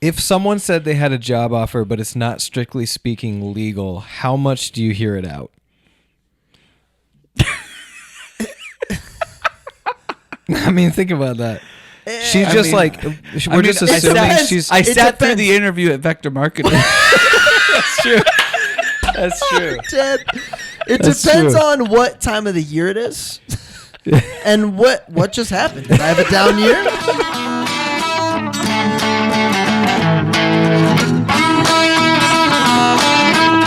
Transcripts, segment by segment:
If someone said they had a job offer, but it's not strictly speaking legal, how much do you hear it out? I mean, think about that. She's just we're just assuming she's. I sat through the interview at Vector Marketing. That's true. That's true. It depends on what time of the year it is, and what just happened. Did I have a down year?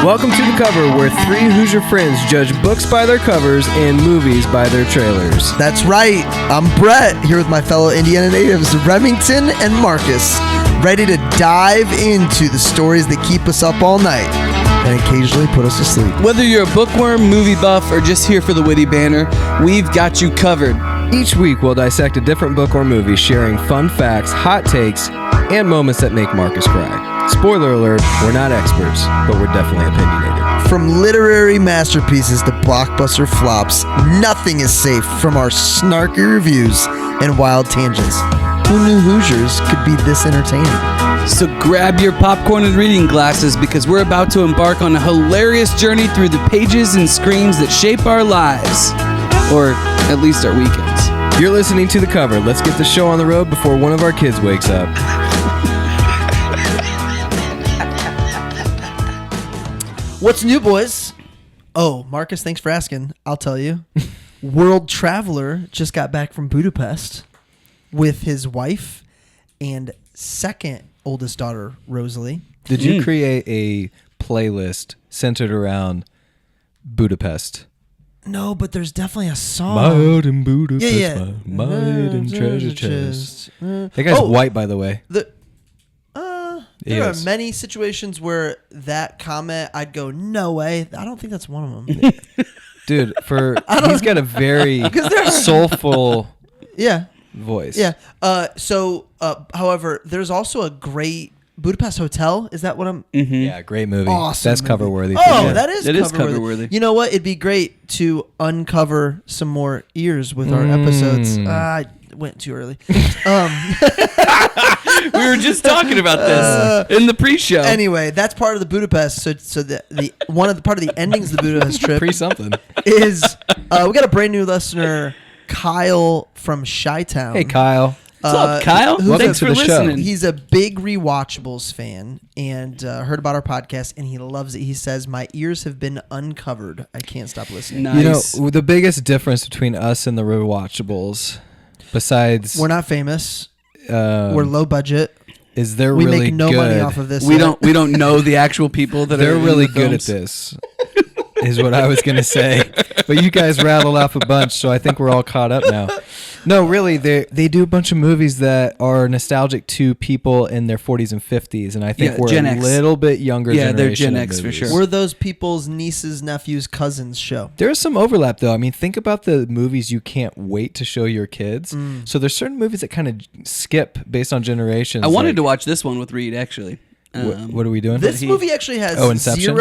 Welcome to The Cover, where three Hoosier friends judge books by their covers and movies by their trailers. That's right. I'm Brett, here with my fellow Indiana natives, Remington and Marcus, ready to dive into the stories that keep us up all night and occasionally put us to sleep. Whether you're a bookworm, movie buff, or just here for the witty banter, we've got you covered. Each week, we'll dissect a different book or movie, sharing fun facts, hot takes, and moments that make Marcus cry. Spoiler alert, we're not experts, but we're definitely opinionated. From literary masterpieces to blockbuster flops, nothing is safe from our snarky reviews and wild tangents. Who knew Hoosiers could be this entertaining? So grab your popcorn and reading glasses because we're about to embark on a hilarious journey through the pages and screens that shape our lives. Or at least our weekends. You're listening to The Cover. Let's get the show on the road before one of our kids wakes up. What's new, boys? Oh, Marcus, thanks for asking. I'll tell you. World Traveler just got back from Budapest with his wife and second oldest daughter, Rosalie. Did you create a playlist centered around Budapest? No, but there's definitely a song. Mild in Budapest, Yeah. mild in treasure chest. That guy's white, by the way. There are many situations where that comment, I'd go, no way. I don't think that's one of them. Dude, he's got a very soulful voice. Yeah. However, there's also a great Budapest Hotel. Is that what I'm... Mm-hmm. Yeah, great movie. Awesome That's movie. Cover-worthy. Oh, that is cover-worthy. cover-worthy. You know what? It'd be great to uncover some more ears with our episodes. I went too early. We were just talking about this in the pre-show. Anyway, that's part of the Budapest. So the part of the endings of the Budapest trip Pre-something. is we got a brand new listener, Kyle from Chi-Town. Hey, Kyle. What's up, Kyle? Thanks for listening. He's a big Rewatchables fan and heard about our podcast, and he loves it. He says, my ears have been uncovered. I can't stop listening. Nice. You know, the biggest difference between us and the Rewatchables, besides... We're not famous. We're low budget. Is they're we really make no good. money off of this. We don't know the actual people that they're are really in the good at films. this. Is what I was going to say. But you guys rattled off a bunch, so I think we're all caught up now. No, really, they do a bunch of movies that are nostalgic to people in their 40s and 50s, and I think we're Gen a X. little bit younger generation. Yeah, they're Gen of X for movies. sure. We're those people's nieces, nephews, cousins show. There's some overlap, though. I mean, think about the movies you can't wait to show your kids. So there's certain movies that kind of skip based on generations. I wanted to watch this one with Reed, actually. What are we doing? This movie actually has Inception?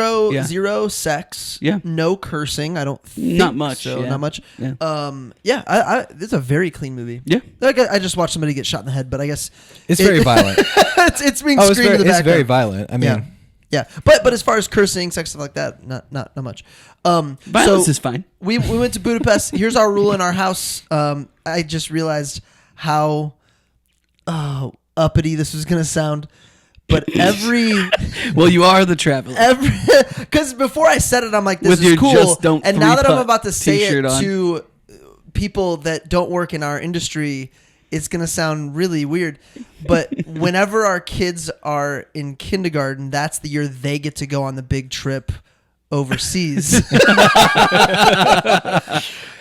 zero sex, no cursing. I don't think Not much, so. yeah. Not much. Yeah. This is a very clean movie. Yeah. Like I just watched somebody get shot in the head, but I guess It's very violent. it's being screamed in the background. It's very violent. I mean, yeah. But as far as cursing, sex, stuff like that, not much. Violence is fine. We went to Budapest. Here's our rule in our house. I just realized how uppity this was gonna sound. But well, you are the traveler. Because before I said it, I'm like, this With is your cool. just don't and now that I'm three-putt about to say t-shirt it on. to people that don't work in our industry, it's going to sound really weird. But whenever our kids are in kindergarten, that's the year they get to go on the big trip overseas.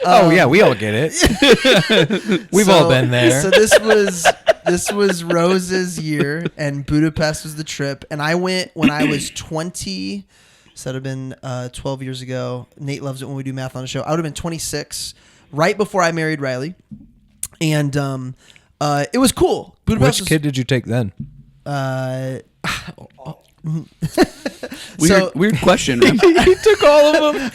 yeah, we all get it. We've all been there. So this was Rose's year, and Budapest was the trip. And I went when I was 20. So that would have been 12 years ago. Nate loves it when we do math on the show. I would have been 26, right before I married Riley. And it was cool. Which kid did you take then? Weird question. Right? He took all of them.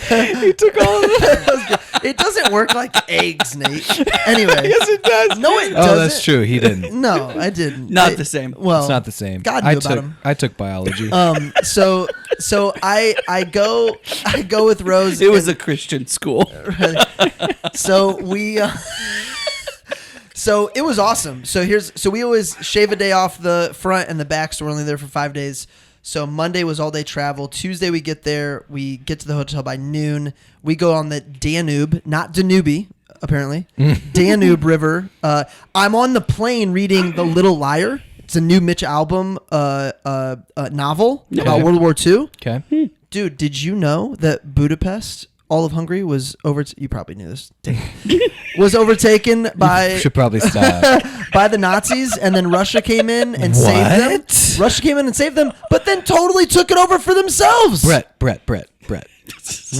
It doesn't work like eggs, Nate. Anyway. Yes, it does. No, it doesn't. Oh, that's true. He didn't. No, I didn't. Not the same. Well, It's not the same. God knew about him. I took biology. So I go with Rose. It was a Christian school. So we. So it was awesome. So we always shave a day off the front and the back, so we're only there for 5 days. So Monday was all day travel. Tuesday we get there. We get to the hotel by noon. We go on the Danube, not Danube, apparently. Danube River. I'm on the plane reading The Little Liar. It's a new Mitch Albom novel about World War II. Okay. Dude, did you know that Budapest, all of Hungary, was you probably knew this. Was overtaken by You should probably stop. by the Nazis, and then Russia came in and saved them. What? Russia came in and saved them, but then totally took it over for themselves. Brett.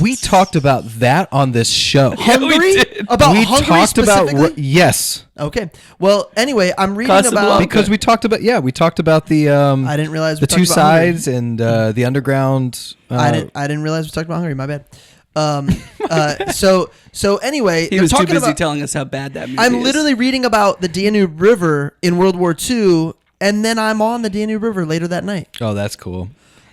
We talked about that on this show. Hungary? did. About We Hungary talked about specifically? yes, Okay. Well, anyway, I'm reading Casablanca. about because we talked about the I didn't realize we the two talked about Hungary. sides and the underground. I didn't realize we talked about Hungary. My bad. So anyway, He they're was too talking busy about- telling us how bad that movie I'm is. literally reading about the Danube River in World War II, and then I'm on the Danube River later that night. Oh, that's cool.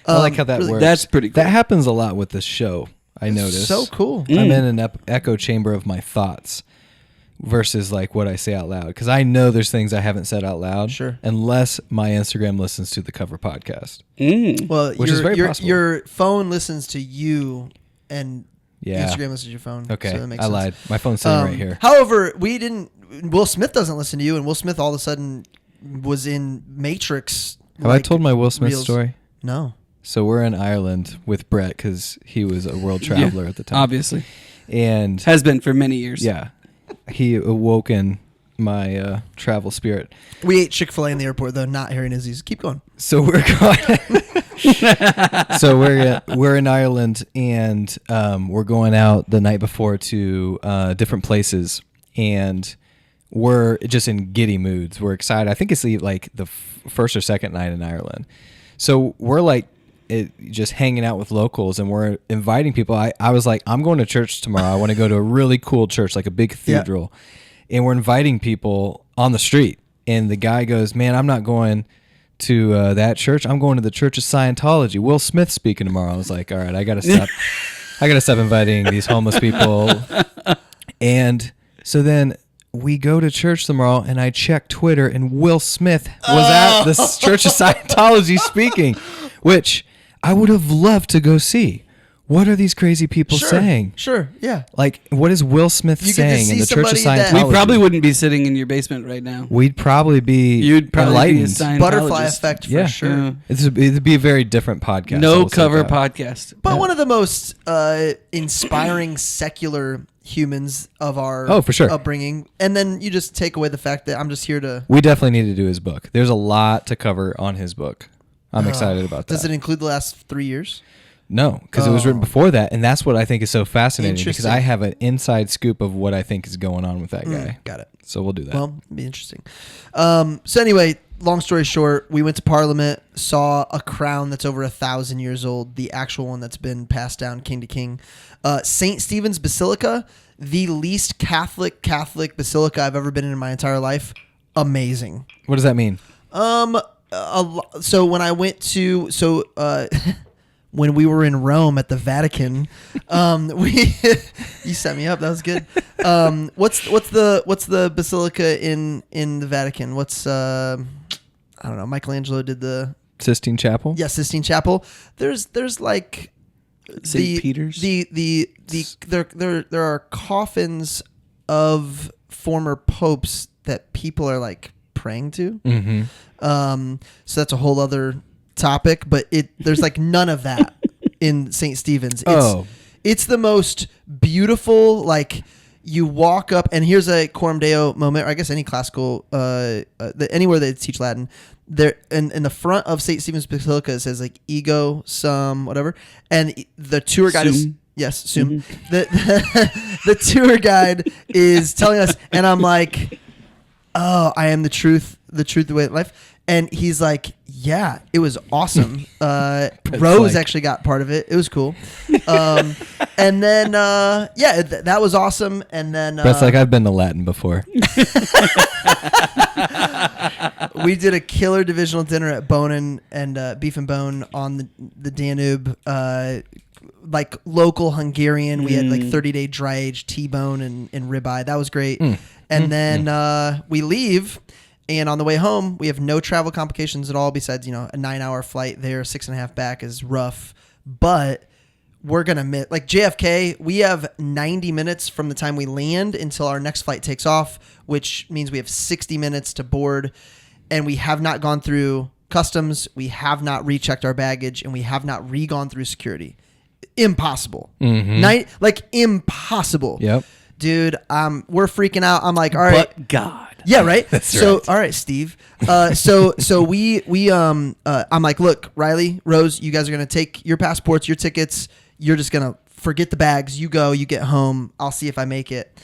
I like how that really- works. That's pretty cool. That happens a lot with this show. I noticed. So cool. I'm in an echo chamber of my thoughts versus like what I say out loud, because I know there's things I haven't said out loud. Sure. Unless my Instagram listens to the cover podcast. Well, Which is very possible. your phone listens to you, and Yeah. Instagram listens to your phone. Okay, so that makes I sense. lied. My phone's sitting right here. However, we didn't. Will Smith doesn't listen to you, and Will Smith all of a sudden was in Matrix. Have I told my Will Smith reels. story? No. So we're in Ireland with Brett because he was a world traveler at the time. Obviously. And Has been for many years. yeah, he awoken my travel spirit. We ate Chick-fil-A in the airport, though, not Harry and Izzy's. Keep going. So we're going. So we're in Ireland, and we're going out the night before to different places, and we're just in giddy moods. We're excited. I think it's like the first or second night in Ireland. So we're like just hanging out with locals, and we're inviting people. I was like, I'm going to church tomorrow. I want to go to a really cool church, like a big cathedral. And we're inviting people on the street. And the guy goes, man, I'm not going to that church. I'm going to the Church of Scientology. Will Smith speaking tomorrow. I was like, all right, I got to stop. I got to stop inviting these homeless people. And so then we go to church tomorrow, and I check Twitter, and Will Smith was at the Church of Scientology speaking, which I would have loved to go see. What are these crazy people saying? Sure, yeah. Like, what is Will Smith You could just saying in see the Church of somebody that- Scientology? We probably wouldn't be sitting in your basement right now. We'd probably be You'd probably enlightened. be a Scientologist. Butterfly effect for Yeah. sure. Yeah. It'd be a very different podcast. I No will say cover that. podcast. But one of the most inspiring secular humans of our Oh, for sure. upbringing. And then you just take away the fact that I'm just here to... We definitely need to do his book. There's a lot to cover on his book. I'm excited about that. Does it include the last 3 years? No, because it was written before that, and that's what I think is so fascinating. Because Interesting. I have an inside scoop of what I think is going on with that guy. Got it. So we'll do that. Well, it'd be interesting. So anyway, long story short, we went to Parliament, saw a crown that's over 1,000 years old, the actual one that's been passed down king to king. St. Stephen's Basilica, the least Catholic basilica I've ever been in my entire life. Amazing. What does that mean? So when I went to when we were in Rome at the Vatican, we you set me up. That was good. What's the basilica in the Vatican? What's I don't know. Michelangelo did the Sistine Chapel? Sistine Chapel. There's like St. Peter's? There are coffins of former popes that people are like praying to. Mm-hmm. So that's a whole other topic, but there's like none of that in St. Stephen's. It's the most beautiful, like you walk up, and here's a Coram Deo moment, or I guess any classical, anywhere they teach Latin, there in the front of St. Stephen's Basilica, it says like ego, sum, whatever. And the tour guide is, yes, sum. Mm-hmm. The tour guide is telling us, and I'm like, oh, I am the truth, the way of life. And he's like, Yeah, it was awesome. Rose like- actually got part of it. It was cool. And then, that was awesome. And then Brett's like, I've been to Latin before. we did a killer divisional dinner at Bone and Beef and Bone on the Danube, like local Hungarian. We had like 30-day dry aged T-bone and ribeye. That was great. And then we leave. And on the way home, we have no travel complications at all besides, a 9-hour flight there, 6.5 back is rough. But we're going to miss, like JFK, we have 90 minutes from the time we land until our next flight takes off, which means we have 60 minutes to board. And we have not gone through customs. We have not rechecked our baggage, and we have not re-gone through security. Impossible. Impossible. Yep. Dude, we're freaking out. I'm like, all right. But God. Yeah, right. That's so, right. all right, Steve. So we I'm like, look, Riley, Rose, you guys are gonna take your passports, your tickets. You're just gonna forget the bags. You go. You get home. I'll see if I make it.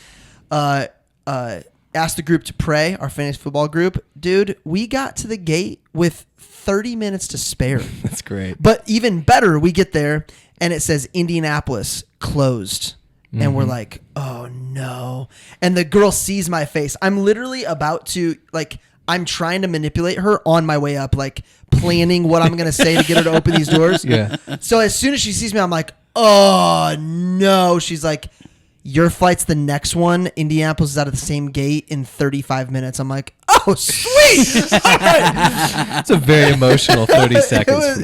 Asked the group to pray. Our fantasy football group, dude. We got to the gate with 30 minutes to spare. That's great. But even better, we get there and it says Indianapolis closed. And we're like, oh no. And the girl sees my face. I'm literally about to, like, I'm trying to manipulate her on my way up, like planning what I'm going to say to get her to open these doors. Yeah. So as soon as she sees me, I'm like, oh no. She's like, your flight's the next one. Indianapolis is out of the same gate in 35 minutes. I'm like, oh, sweet. All right. It's a very emotional 30 seconds.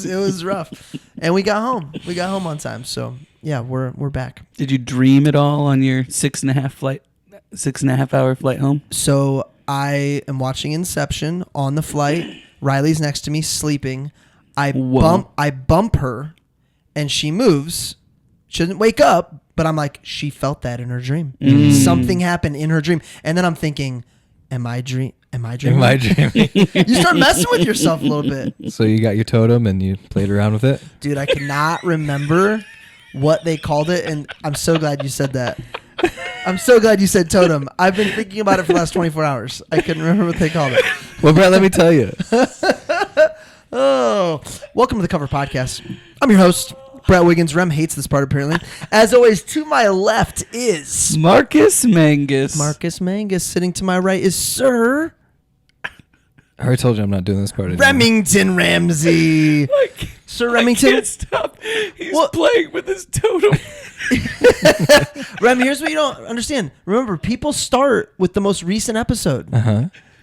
It was rough. And we got home. We got home on time. So yeah, we're back. Did you dream at all on your 6.5 hour flight home? So I am watching Inception on the flight. Riley's next to me sleeping. I bump her and she moves. She doesn't wake up, but I'm like, she felt that in her dream. Something happened in her dream. And then I'm thinking, am I dreaming? Am I dreaming? You start messing with yourself a little bit. So you got your totem and you played around with it? Dude, I cannot remember what they called it, and I'm so glad you said that. I'm so glad you said totem. I've been thinking about it for the last 24 hours. I couldn't remember what they called it. Well, Brett, let me tell you. Oh, welcome to the Cover Podcast. I'm your host, Brett Wiggins. Rem hates this part, apparently. As always, to my left is Marcus Mangus. Marcus Mangus. Sitting to my right is Sir I already told you I'm not doing this part anymore. Remington Ramsey. Sir Remington. I can't stop. He's playing with his totem. Rem, here's what you don't understand. Remember, people start with the most recent episode.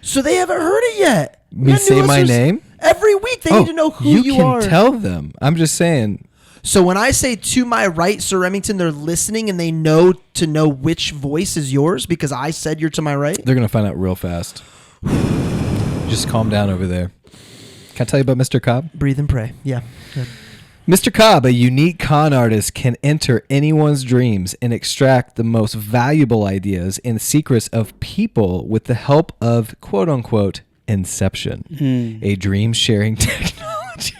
So they haven't heard it yet. Me say my name? Every week they need to know who you are. You can tell them. I'm just saying. So when I say to my right, Sir Remington, they're listening and they know to know which voice is yours because I said you're to my right. They're going to find out real fast. Just calm down over there. Can I tell you about Mr. Cobb? Breathe and pray. Yeah. Good. Mr. Cobb, a unique con artist, can enter anyone's dreams and extract the most valuable ideas and secrets of people with the help of, quote unquote, Inception, a dream sharing technology.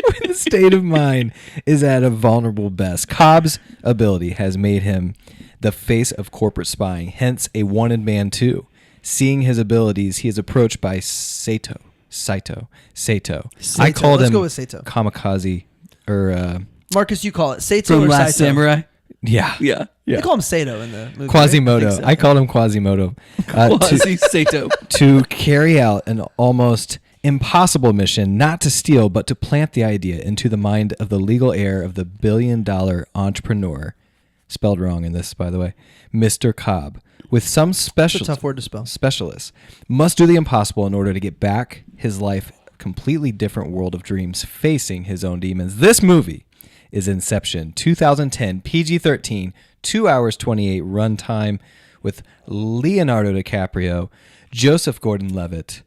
When the state of mind is at a vulnerable best, Cobb's ability has made him the face of corporate spying, hence a wanted man too. Seeing his abilities, he is approached by Saito. I called Let's him go with Saito. Kamikaze, or Marcus, you call it Saito From or Last Saito? Samurai. yeah. They call him Saito in the movie. Quasimodo. I think so. I called him Quasimodo. Saito. To carry out an almost impossible mission, not to steal, but to plant the idea into the mind of the legal heir of the billion-dollar entrepreneur, spelled wrong in this, by the way, Mr. Cobb, with some It's a tough word to spell. specialists, must do the impossible in order to get back his life completely different world of dreams facing his own demons. This movie is Inception, 2010, PG-13, 2 hours 28 runtime with Leonardo DiCaprio, Joseph Gordon-Levitt,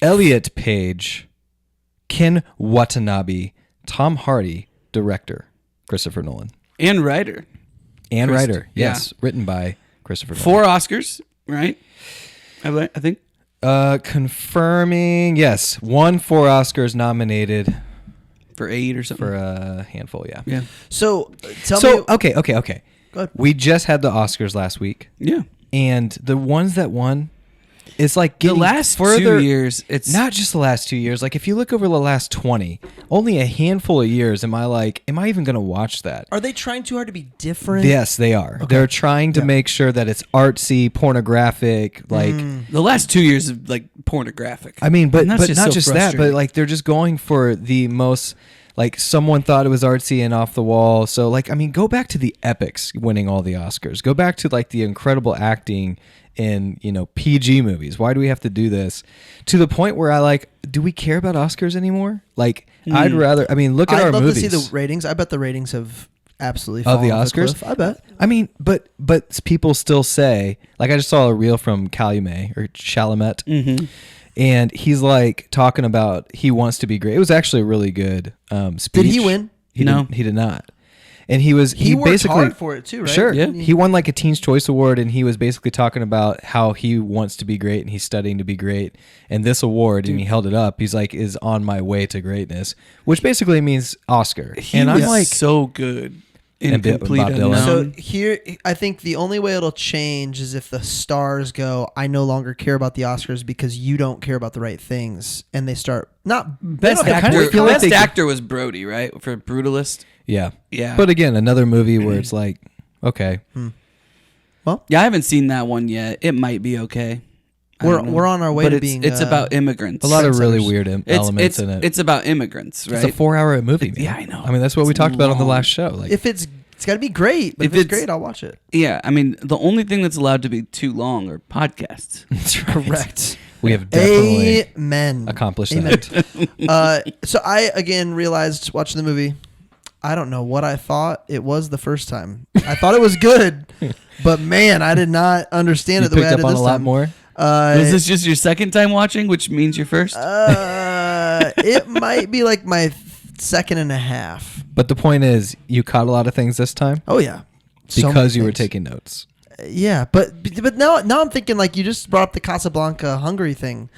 Elliot Page, Ken Watanabe, Tom Hardy, director, Christopher Nolan. And writer. And writer, yes, written by Christopher Nolan. 4 Oscars, right? I think. Confirming, yes, won 4 Oscars, nominated For 8 or something. for a handful, yeah. Yeah. So tell me. Okay. Go ahead. We just had the Oscars last week, Yeah. and the ones that won, it's like The getting last further. 2 years, it's Not just the last 2 years. Like if you look over the last 20, only a handful of years am I even going to watch that? Are they trying too hard to be different? Yes, they are. They're trying to make sure that it's artsy, pornographic, like the last 2 years of like pornographic. I mean, but And that's not so just that, but frustrating. like they're just going for the most like someone thought it was artsy and off the wall. So like I mean, go back to the epics winning all the Oscars. Go back to like the incredible acting in, PG movies. Why do we have to do this? To the point where do we care about Oscars anymore? Like I'd rather look at I'd our love movies. to see the ratings. I bet the ratings have absolutely Of the fallen off a Oscars? cliff. I bet. I mean, but people still say, like I just saw a reel from Calumet or Chalamet, and he's like talking about he wants to be great. It was actually a really good speech. Did he win? No. He did not. And he worked basically hard for it too, right? Sure. Yeah. He won like a Teen's Choice Award, and he was basically talking about how he wants to be great and he's studying to be great. And this award, and he held it up. He's like, is on my way to greatness, which basically means Oscar. and I'm I'm like, so good in And Complete Bob Dylan. Unknown. So here, I think the only way it'll change is if the stars go, I no longer care about the Oscars because you don't care about the right things, and they start not Best they don't have actor. to work feel like Best they- actor was Brody, right, for Brutalist. yeah. Yeah. But again, another movie where it's like, okay. Yeah, I haven't seen that one yet. It might be okay. I don't know. We're on our way but to it's, being. It's about immigrants. A lot of really Trendsetters. weird elements in it. It's about immigrants, right? It's a 4-hour movie, man. Yeah, I know. I mean, that's what we It's talked about on the long. last show. Like, If it's got to be great. But if it's great, I'll watch it. Yeah, I mean, the only thing that's allowed to be too long are podcasts. that's right. Correct. We have definitely Amen. accomplished Amen. that. So I again realized watching the movie, I don't know what I thought it was the first time. I thought it was good, but man, I did not understand You it the way I picked did up on this a lot time. more. Was this just your second time watching, which means you're first? It might be like my second and a half. But the point is, you caught a lot of things this time Oh yeah, So many because you were things. taking notes. Yeah, but now I'm thinking like you just brought up the Casablanca Hungary thing.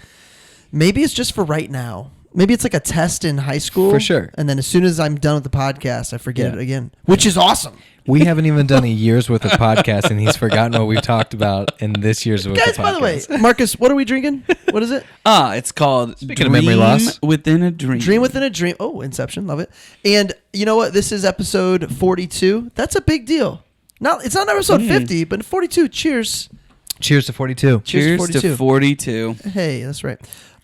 Maybe it's just for right now. Maybe it's like a test in high school. For sure. And then as soon as I'm done with the podcast, I forget Yeah. it again, which is awesome. We haven't even done a year's worth of podcast, and he's forgotten what we've talked about in this year's worth Guys, of podcast. by the way, Marcus, what are we drinking? What is it? It's called Speaking of memory loss. Within a Dream. Dream Within a Dream. Oh, Inception. Love it. And you know what? This is episode 42. That's a big deal. It's not episode 50, but 42. Cheers. Cheers to 42. Cheers to 42. Hey, that's right.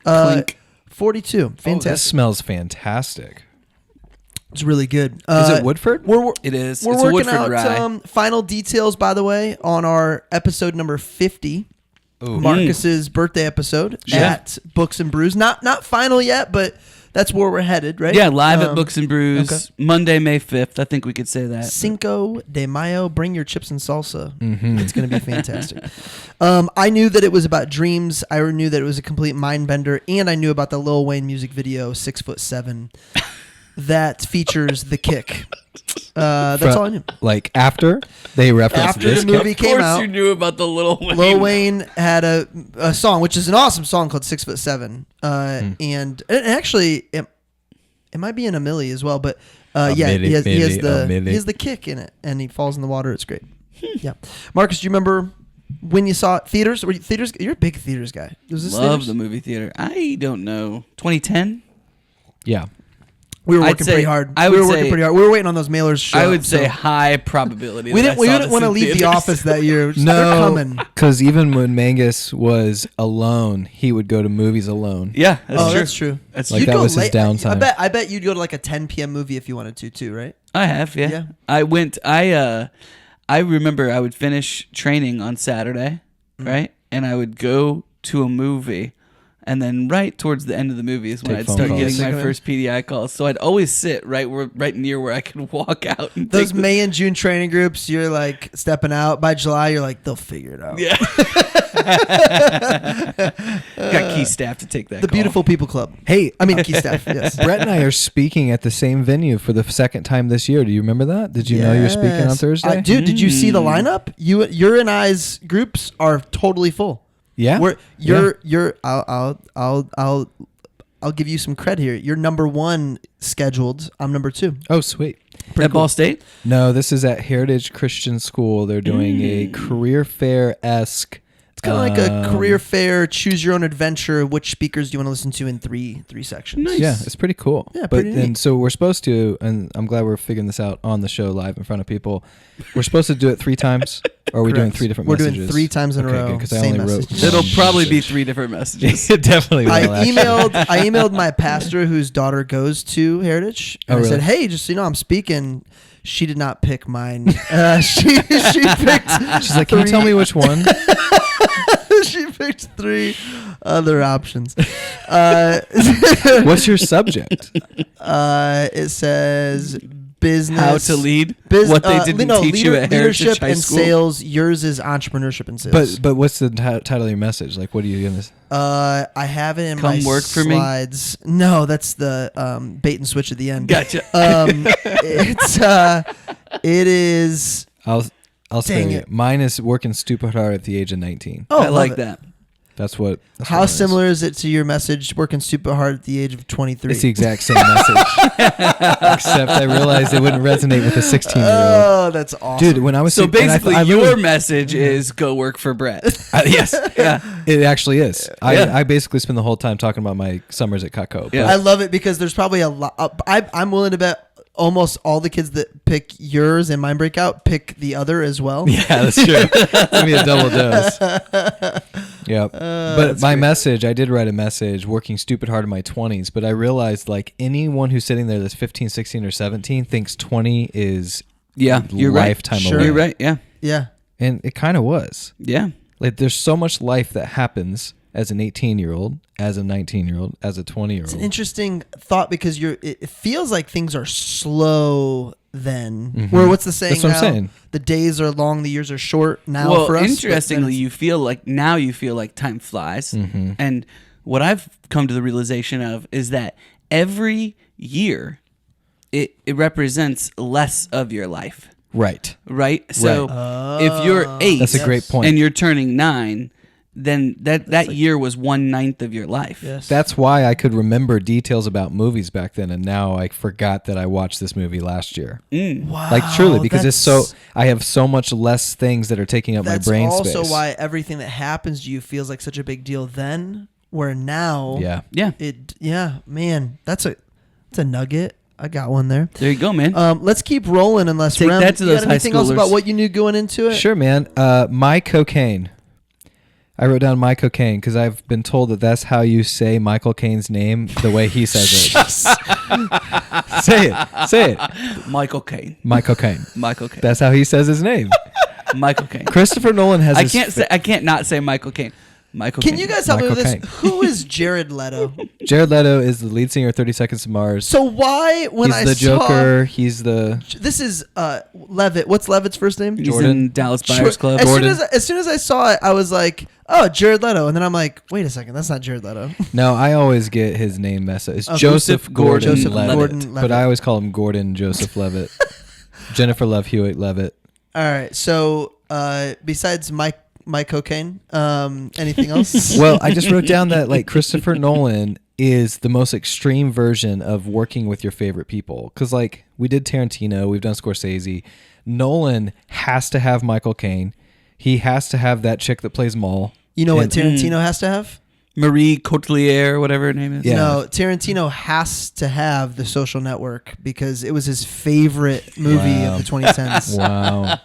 Clink. 42. Oh, this Fantastic. smells fantastic. It's really good. Is it Woodford? It is. We're It's a working Woodford out rye. final details, by the way, on our episode number 50, Ooh. Marcus's birthday episode Yeah. at Books and Brews. Not final yet, but that's where we're headed, right? Yeah, live at Books and Brews, okay. Monday, May 5th. I think we could say that. Cinco de Mayo. Bring your chips and salsa. Mm-hmm. It's going to be fantastic. I knew that it was about dreams. I knew that it was a complete mind bender, and I knew about the Lil Wayne music video, 6'7", that features the kick. That's all I knew. Like after they referenced After this. the movie Of came course out, you knew about the Lil Wayne. Lil Wayne had a song, which is an awesome song called 6'7", and actually it might be in a milli as well, but he has the kick in it, and he falls in the water. It's great. Yeah, Marcus, do you remember when you saw it? Theaters? Were you theaters? You're a big theaters guy. Was this Love theaters? the movie theater. I don't know. 2010? Yeah. We were I'd working say- pretty hard. I we would were working say- pretty hard. We were waiting on those mailers. To show I up, would say so- high probability. we that didn't. We I saw didn't this want to in leave the theaters. office that year. They're No, coming. because even when Mangus was alone, he would go to movies alone. Yeah, that's Oh, true. that's true. That's Like You'd that go was his late- downtime. I bet you'd go to like a 10 p.m. movie if you wanted to too, right? I have, yeah. Yeah. I went. I remember I would finish training on Saturday, right, and I would go to a movie, and then right towards the end of the movie is when Take I'd phone start calls. getting my first PDI calls. So I'd always sit right near where I could walk out. And Those take the- May and June training groups, you're like stepping out. By July, you're like, they'll figure it out. Yeah. Got key staff to take that. The call. Beautiful People Club. Hey, I mean, Key Staff. Yes. Brett and I are speaking at the same venue for the second time this year. Do you remember that? Did you know you were speaking on Yes. Thursday? Dude, did you see the lineup? Your and I's groups are totally full. Yeah. I'll give you some credit here. You're number one scheduled. I'm number two. Oh, sweet. At Ball State. No, this is at Heritage Christian School. They're doing a career fair-esque It's kind of like a career fair, choose your own adventure. Which speakers do you want to listen to in three sections? Nice. Yeah, it's pretty cool. Yeah, but pretty neat. and so we're supposed to, and I'm glad we're figuring this out on the show live in front of people. We're supposed to do it 3 times, or are we doing Correct. 3 different We're messages? doing 3 times in a row. Because I Same only wrote. message. It'll one probably be message. 3 different messages. It definitely will. I actually. emailed my pastor whose daughter goes to Heritage, and I said, "Hey, just so you know, I'm speaking." She did not pick mine. She picked. She's like, "Can you tell me which one?" She picked 3 other options. What's your subject? It says business. How to lead. What they didn't teach you at Heritage leadership High and School. sales. Yours is entrepreneurship and sales. But what's the title of your message? Like, what are you gonna? I have it in Come my work for me? slides. No, that's the bait and switch at the end. Gotcha. It is. I'll Dang say it. mine is working stupid hard at the age of 19. Oh, I love like it. that. That's what. How similar is it to your message? Working super hard at the age of 23. It's the exact same message, except I realized it wouldn't resonate with a 16-year-old. Oh, that's awesome. Dude, when I was So and I basically, I your literally- message is go work for Brett. yes, Yeah. it actually is. Yeah. I basically spend the whole time talking about my summers at Cutco. Yeah. I love it because there's probably a lot. I'm willing to bet almost all the kids that pick yours and mine breakout pick the other as well. Yeah, that's true. It's gonna be a double dose. Yep. But my message, I did write a message working stupid hard in my 20s, but I realized like anyone who's sitting there that's 15, 16, or 17 thinks 20 is Yeah, you're lifetime right. Sure. away. You're right. Yeah. Yeah. And it kind of was. Yeah. Like there's so much life that happens as an 18-year-old, as a 19-year-old, as a It's 20-year-old. an interesting thought because it feels like things are slow then. Mhm. Where what's the saying That's what I'm now? saying. The days are long, the years are short now Well, for us. but then interestingly, it's- you feel like time flies. Mhm. And what I've come to the realization of is that every year it represents less of your life, Right. right? So if you're 8 That's a great point. and you're turning 9, then that year was 1/9 of your life. Yes. That's why I could remember details about movies back then, and now I forgot that I watched this movie last year. wow, Like truly, because it's so that's- I have so much less things that are taking up my That's brain also space. why everything that happens to you feels like such a big deal then, where now Yeah. Yeah. man, that's a nugget. I got one there. There you go, man. Let's keep rolling unless Take Rem, that to you those got high anything else schoolers. about what you knew going into it? Sure, man. My cocaine. I wrote down my cocaine because I've been told that that's how you say Michael Caine's name the way he says it. Say it. Michael Caine. My cocaine. Michael Caine. That's how he says his name. Michael Caine. Christopher Nolan has. I can't not say Michael Caine. Michael Can Caine. you guys help me with Michael this? Caine. Who is Jared Leto? Jared Leto is the lead singer of 30 Seconds to Mars. So why when He's I the saw Joker. He's the. this is Levitt. What's Levitt's first name? He's Jordan. in Dallas Buyers Club. As soon as I saw it, I was like, "Oh, Jared Leto," and then I'm like, "Wait a second, that's not Jared Leto." No, I always get his name messed up. It's Okay. Joseph Gordon Joseph Levitt. Gordon-Levitt. But I always call him Gordon Joseph Levitt. Jennifer Love Hewitt Levitt. All right. So besides my cocaine, anything else? Well, I just wrote down that like Christopher Nolan is the most extreme version of working with your favorite people. Because like we did Tarantino, we've done Scorsese. Nolan has to have Michael Caine. He has to have that chick that plays Maul. You know what And- Tarantino has to have? Marie Cotelier, whatever her name is. Yeah. No, Tarantino has to have The Social Network because it was his favorite movie Wow. of the 2010s. Wow.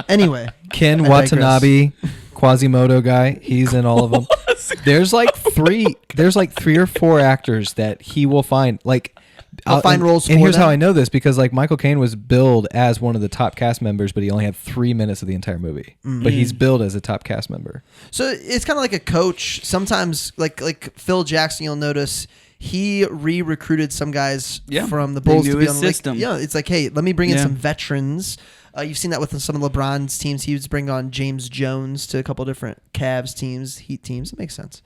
Anyway, Ken I digress. Watanabe, Quasimodo guy. He's in all of them. There's like three or four actors that he will find. Like I'll find roles And for here's them. how I know this because like Michael Caine was billed as one of the top cast members, but he only had 3 minutes of the entire movie. But he's billed as a top cast member. so it's kind of like a coach. Sometimes, like Phil Jackson, you'll notice he re-recruited some guys Yeah. from the They Bulls knew to be his on. Like, system. yeah, it's like, hey, let me bring in Yeah. some veterans. You've seen that with some of LeBron's teams. He would bring on James Jones to a couple different Cavs teams, Heat teams. It makes sense.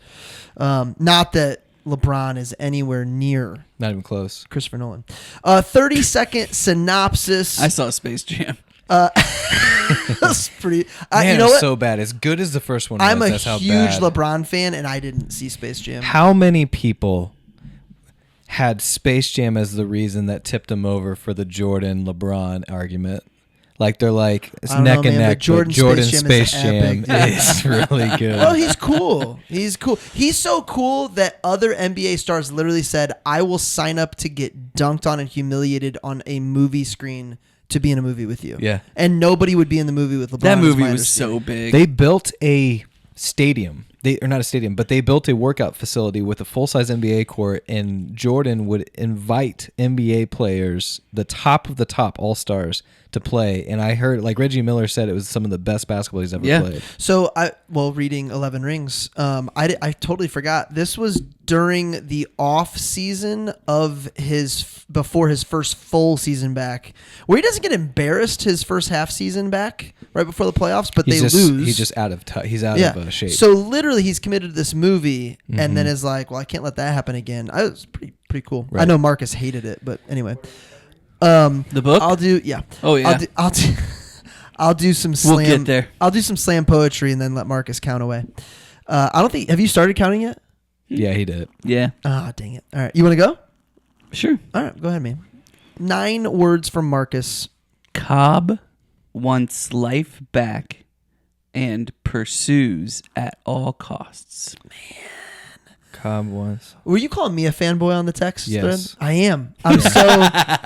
Not that LeBron is anywhere near Not even close. Christopher Nolan. 30-second synopsis. I saw Space Jam. That's pretty. Man, you know it's what? so bad. As good as the first one was, I'm a that's how huge bad. LeBron fan, and I didn't see Space Jam. How many people had Space Jam as the reason that tipped him over for the Jordan LeBron argument? Like they're like it's I don't neck know, and man, neck. but Jordan Space Space Jam Jam is is really good. Well, he's cool. He's cool. He's so cool that other NBA stars literally said, "I will sign up to get dunked on and humiliated on a movie screen to be in a movie with you." Yeah. And nobody would be in the movie with LeBron. That is movie my was so understanding. big. They built a stadium. Or not a stadium, but they built a workout facility with a full-size NBA court, and Jordan would invite NBA players, the top of the top all-stars, to play. And I heard, like Reggie Miller said, it was some of the best basketball he's ever played. So reading 11 Rings, I totally forgot. This was during the off season of before his first full season back, where he doesn't get embarrassed his first half season back right before the playoffs, but they lose. He's just out of he's out of shape. So literally, he's committed to this movie, and then is like, "Well, I can't let that happen again." I was pretty cool. Right. I know Marcus hated it, but anyway. The book? I'll do yeah. Oh, yeah. I'll do some slam. We'll get there. I'll do some slam poetry and then let Marcus count away. I don't think. Have you started counting yet? Yeah, he did. Yeah. Ah, dang it! All right, you want to go? Sure. All right, go ahead, man. 9 words from Marcus. Cobb wants life back and pursues at all costs. Cobb was. Were you calling me a fanboy on the text Yes. thread? I am. I'm so.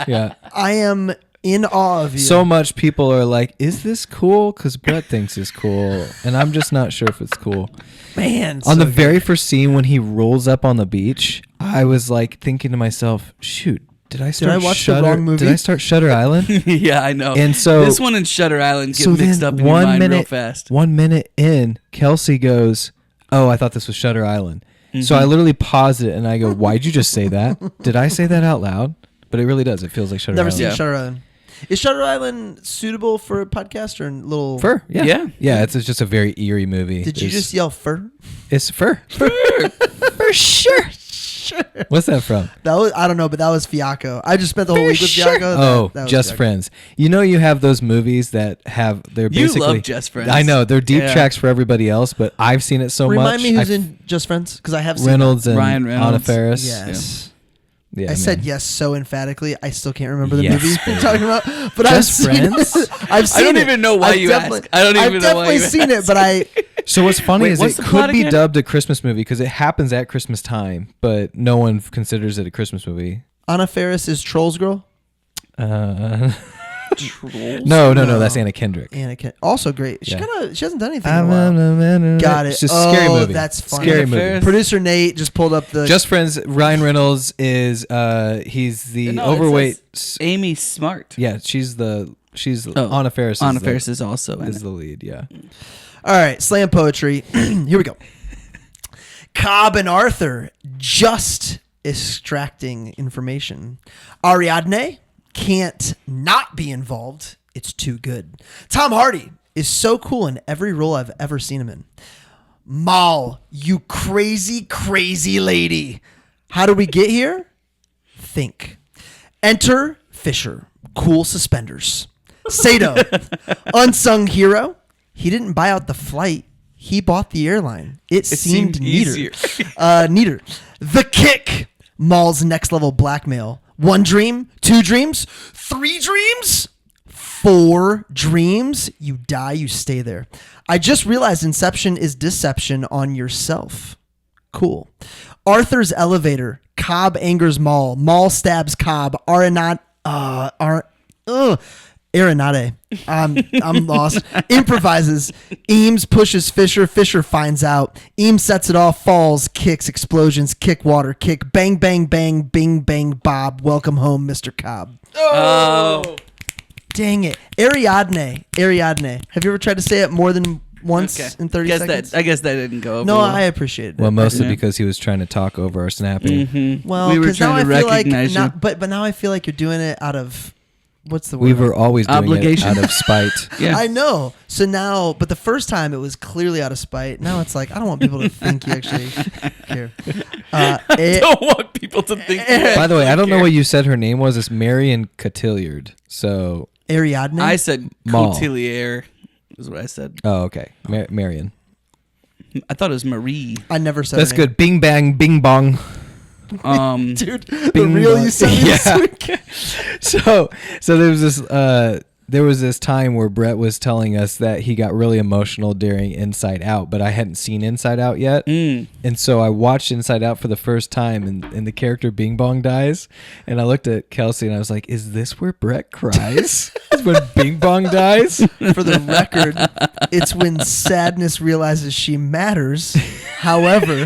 Yeah. I am in awe of you. So much people are like, "Is this cool?" Because Brett thinks it's cool, and I'm just not sure if it's cool. Man, On so the good. very first scene when he rolls up on the beach, I was like thinking to myself, "Shoot, did I start? I watch the Shutter? wrong movie? Did I start Shutter Island?" Yeah, I know. And so this one and Shutter Island get so mixed then up in your mind real fast. 1 minute in, Kelsey goes, "Oh, I thought this was Shutter Island." So I literally paused it and I go, "Why'd you just say that? Did I say that out loud?" But it really does. It feels like Shutter Never Island. seen Yeah. Shutter Island. Is Shutter Island suitable for a podcast or a little Fur, yeah. Yeah. Yeah, it's just a very eerie movie. Did you just yell fur? It's fur. For sure. What's that from? That was I don't know, but that was Fiacco. I just spent the whole week with Sure. Fiacco. Oh, that was Just Fiacco. Friends. You know, you have those movies that have they're You basically. love Just Friends. I know they're deep Yeah. tracks for everybody else, but I've seen it so Remind much. me who's in Just Friends because I have seen Reynolds and Ryan Reynolds. Anna Faris. Yes. Yeah, I said man. yes so emphatically. I still can't remember the Yes, movie you're man. talking about. But Just I've seen Friends? it. I've seen I don't it. even know why I've you definitely- asked. I don't even I've know why definitely you seen it, but I So what's funny Wait, is what's it the could plot be again? dubbed a Christmas movie because it happens at Christmas time, but no one considers it a Christmas movie. Anna Faris is Trolls Girl. Trolls? No, No. that's Anna Kendrick. Anakin, also great. She Yeah. she hasn't done anything in a while. Got it. It's just a scary Oh, movie. that's funny. Scary Anna movie. Faris. Producer Nate just pulled up the. Just Friends. Ryan Reynolds is he's the No, it overweight. says Amy Smart. Yeah, she's Oh, Anna Faris. Anna Faris is also in is it. the lead. Yeah. All right, slam poetry. Here we go. Cobb and Arthur just extracting information. Ariadne can't not be involved. It's too good. Tom Hardy is so cool in every role I've ever seen him in. Mal, you crazy, crazy lady. How do we get here? Think. Enter Fisher. Cool suspenders. Sato, unsung hero. He didn't buy out the flight. He bought the airline. It seemed neater. easier. Neater. The Kick. Mal's next level blackmail. 1 dream, 2 dreams, 3 dreams, 4 dreams. You die, you stay there. I just realized Inception is deception on yourself. Cool. Arthur's elevator. Cobb angers Mal. Mal stabs Cobb. Arenade. I'm lost. Improvises. Eames pushes Fisher. Fisher finds out. Eames sets it off. Falls. Kicks. Explosions. Kick water. Kick. Bang, bang, bang. Bing, bang, Bob. Welcome home, Mr. Cobb. Oh. Dang it. Ariadne. Have you ever tried to say it more than once Okay. in 30 seconds? I guess that didn't go over No, well. I appreciate it. Well, mostly Yeah. because he was trying to talk over our snapping. Mm-hmm. Well, we were 'cause now trying to I feel recognize like, you. but now I feel like you're doing it out of what's the word? We were always doing Obligation. it out of spite. Yeah. I know. So now, but the first time it was clearly out of spite. Now it's like I don't want people to think you actually care. don't want people to think. By the way, I don't know what you said her name was. It's Marion Cotillard. So, Ariadne. I said Mal. Cotillier is what I said. oh, okay. Marion. I thought it was Marie. I never said. That's her name. good. Bing, bang, bing, bong. dude. The Bing reel bong. you sent me this Yeah. week. So there was this there was this time where Brett was telling us that he got really emotional during Inside Out, but I hadn't seen Inside Out yet. And so I watched Inside Out for the first time, and the character Bing Bong dies. And I looked at Kelsey and I was like, is this where Brett cries? Is when Bing Bong dies? For the record, it's when sadness realizes she matters. However,